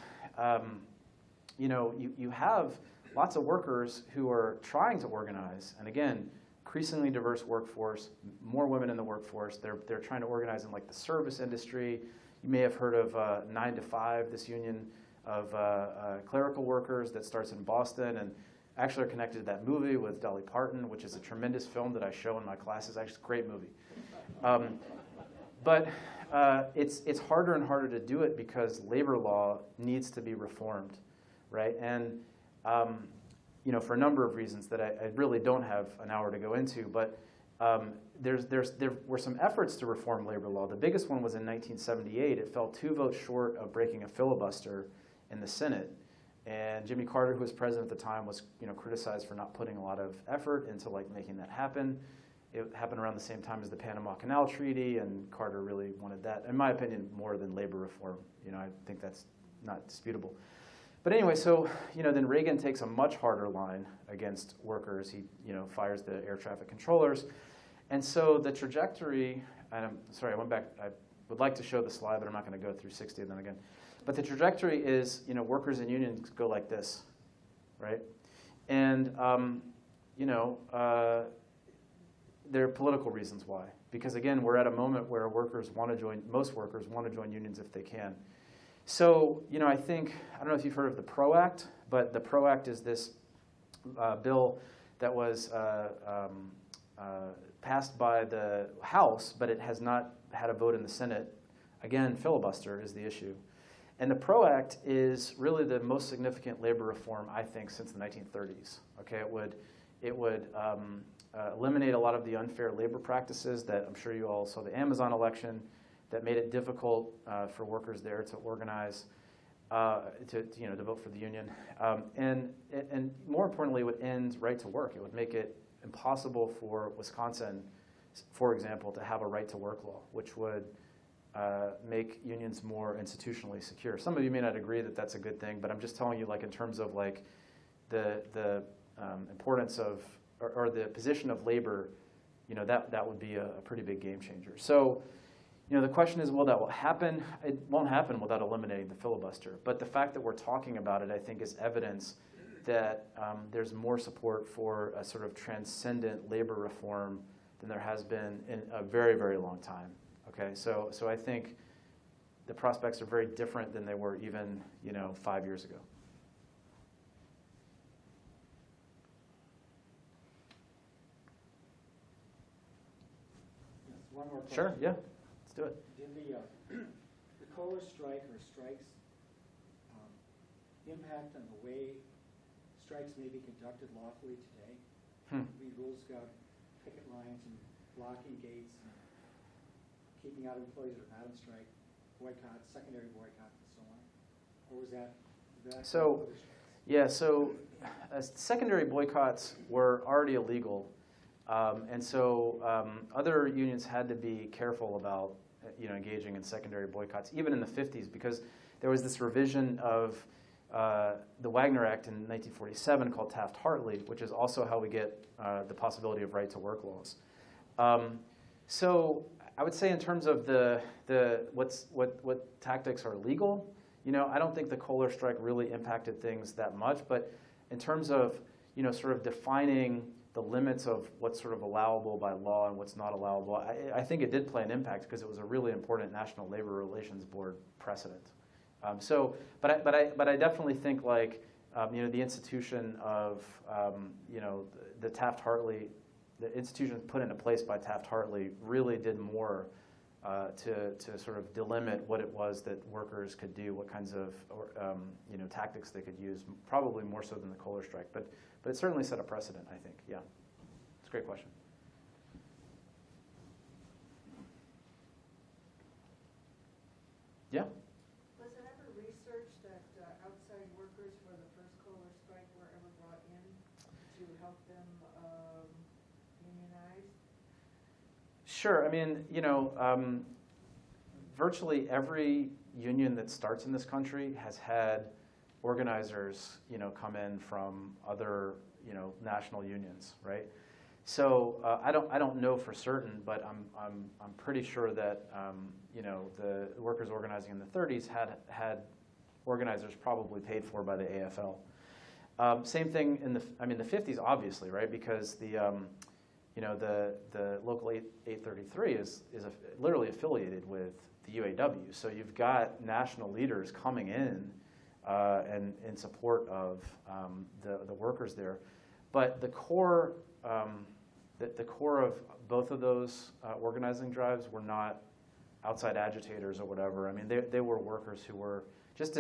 you have lots of workers who are trying to organize. And again, increasingly diverse workforce, more women in the workforce. They're trying to organize in like the service industry. You may have heard of 9 to 5, this union of clerical workers that starts in Boston, and actually are connected to that movie with Dolly Parton, which is a tremendous film that I show in my classes. Actually, it's a great movie. But it's harder and harder to do it because labor law needs to be reformed, right? And for a number of reasons that I really don't have an hour to go into, but there were some efforts to reform labor law. The biggest one was in 1978. It fell 2 votes short of breaking a filibuster in the Senate. And Jimmy Carter, who was president at the time, was criticized for not putting a lot of effort into making that happen. It happened around the same time as the Panama Canal Treaty, and Carter really wanted that, in my opinion, more than labor reform. I think that's not disputable. But anyway, so then Reagan takes a much harder line against workers. He fires the air traffic controllers. And so the trajectory, and I'm sorry, I went back. I would like to show the slide, but I'm not going to go through 60 of them again. But the trajectory is, workers and unions go like this, right? And, there are political reasons why. Because again, we're at a moment where most workers want to join unions if they can. So, I don't know if you've heard of the PRO Act, but the PRO Act is this bill that was passed by the House, but it has not had a vote in the Senate. Again, filibuster is the issue. And the PRO Act is really the most significant labor reform, I think, since the 1930s. Okay, it would eliminate a lot of the unfair labor practices that I'm sure you all saw the Amazon election that made it difficult for workers there to organize, to vote for the union. And more importantly, it would end right to work. It would make it impossible for Wisconsin, for example, to have a right to work law, which would make unions more institutionally secure. Some of you may not agree that that's a good thing, but I'm just telling you, in terms of the importance of or the position of labor, that would be a pretty big game changer. So, the question is, will that happen? It won't happen without eliminating the filibuster. But the fact that we're talking about it, I think, is evidence that there's more support for a sort of transcendent labor reform than there has been in a very, very long time. Okay, so I think the prospects are very different than they were even 5 years ago. Yes, one more question. Sure, yeah, let's do it. Did the Kohler strike or strikes impact on the way strikes may be conducted lawfully today? We rules got picket lines and blocking gates and keeping out employees that are not on strike, boycotts, secondary boycotts, and so on? Or was that So, yeah, secondary boycotts were already illegal. And so other unions had to be careful about engaging in secondary boycotts, even in the 50s, because there was this revision of the Wagner Act in 1947 called Taft-Hartley, which is also how we get the possibility of right-to-work laws. So I would say in terms of what tactics are legal, I don't think the Kohler strike really impacted things that much. But in terms of sort of defining the limits of what's sort of allowable by law and what's not allowable, I think it did play an impact because it was a really important National Labor Relations Board precedent. But I definitely think the institution of the Taft-Hartley, the institution put into place by Taft-Hartley really did more to sort of delimit what it was that workers could do, what kinds of tactics they could use, probably more so than the Kohler strike. But it certainly set a precedent, I think. Yeah, it's a great question. Yeah. Was it ever researched that outside workers for the first Kohler strike were ever brought in to help them unionize? Sure. I mean, virtually every union that starts in this country has had organizers, come in from other, national unions, right? So I don't know for certain, but I'm pretty sure that the workers organizing in the 30s had organizers probably paid for by the AFL. Same thing in the 50s, obviously, right? Because the local 833 is literally affiliated with the UAW. So you've got national leaders coming in and in support of the workers there. But the core of both of those organizing drives were not outside agitators or whatever. I mean, they were workers who were just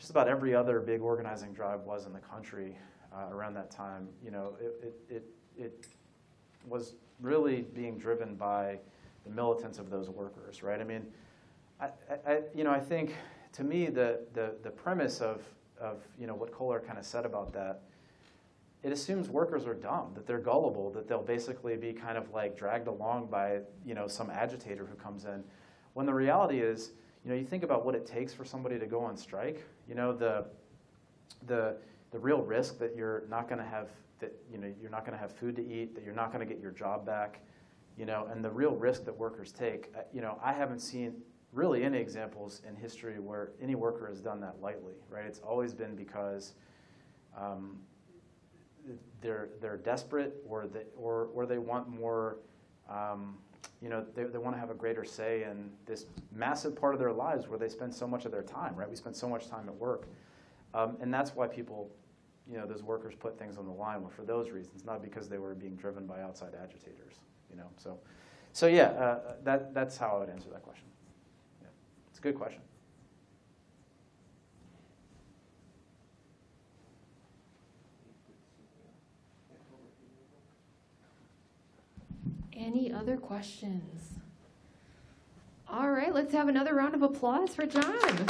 about every other big organizing drive was in the country around that time. It was really being driven by the militants of those workers, right? I mean, I think to me the premise of what Kohler kind of said about that, it assumes workers are dumb, that they're gullible, that they'll basically be kind of like dragged along by some agitator who comes in. When the reality is, you think about what it takes for somebody to go on strike. The real risk that you're not going to have you're not going to have food to eat, that you're not going to get your job back, and the real risk that workers take. I haven't seen really any examples in history where any worker has done that lightly, right? It's always been because they're desperate, or they want more. They want to have a greater say in this massive part of their lives where they spend so much of their time, right? We spend so much time at work, and that's why people, those workers put things on the line were for those reasons, not because they were being driven by outside agitators. So yeah, that's how I would answer that question. Yeah, it's a good question. Any other questions? All right, let's have another round of applause for John.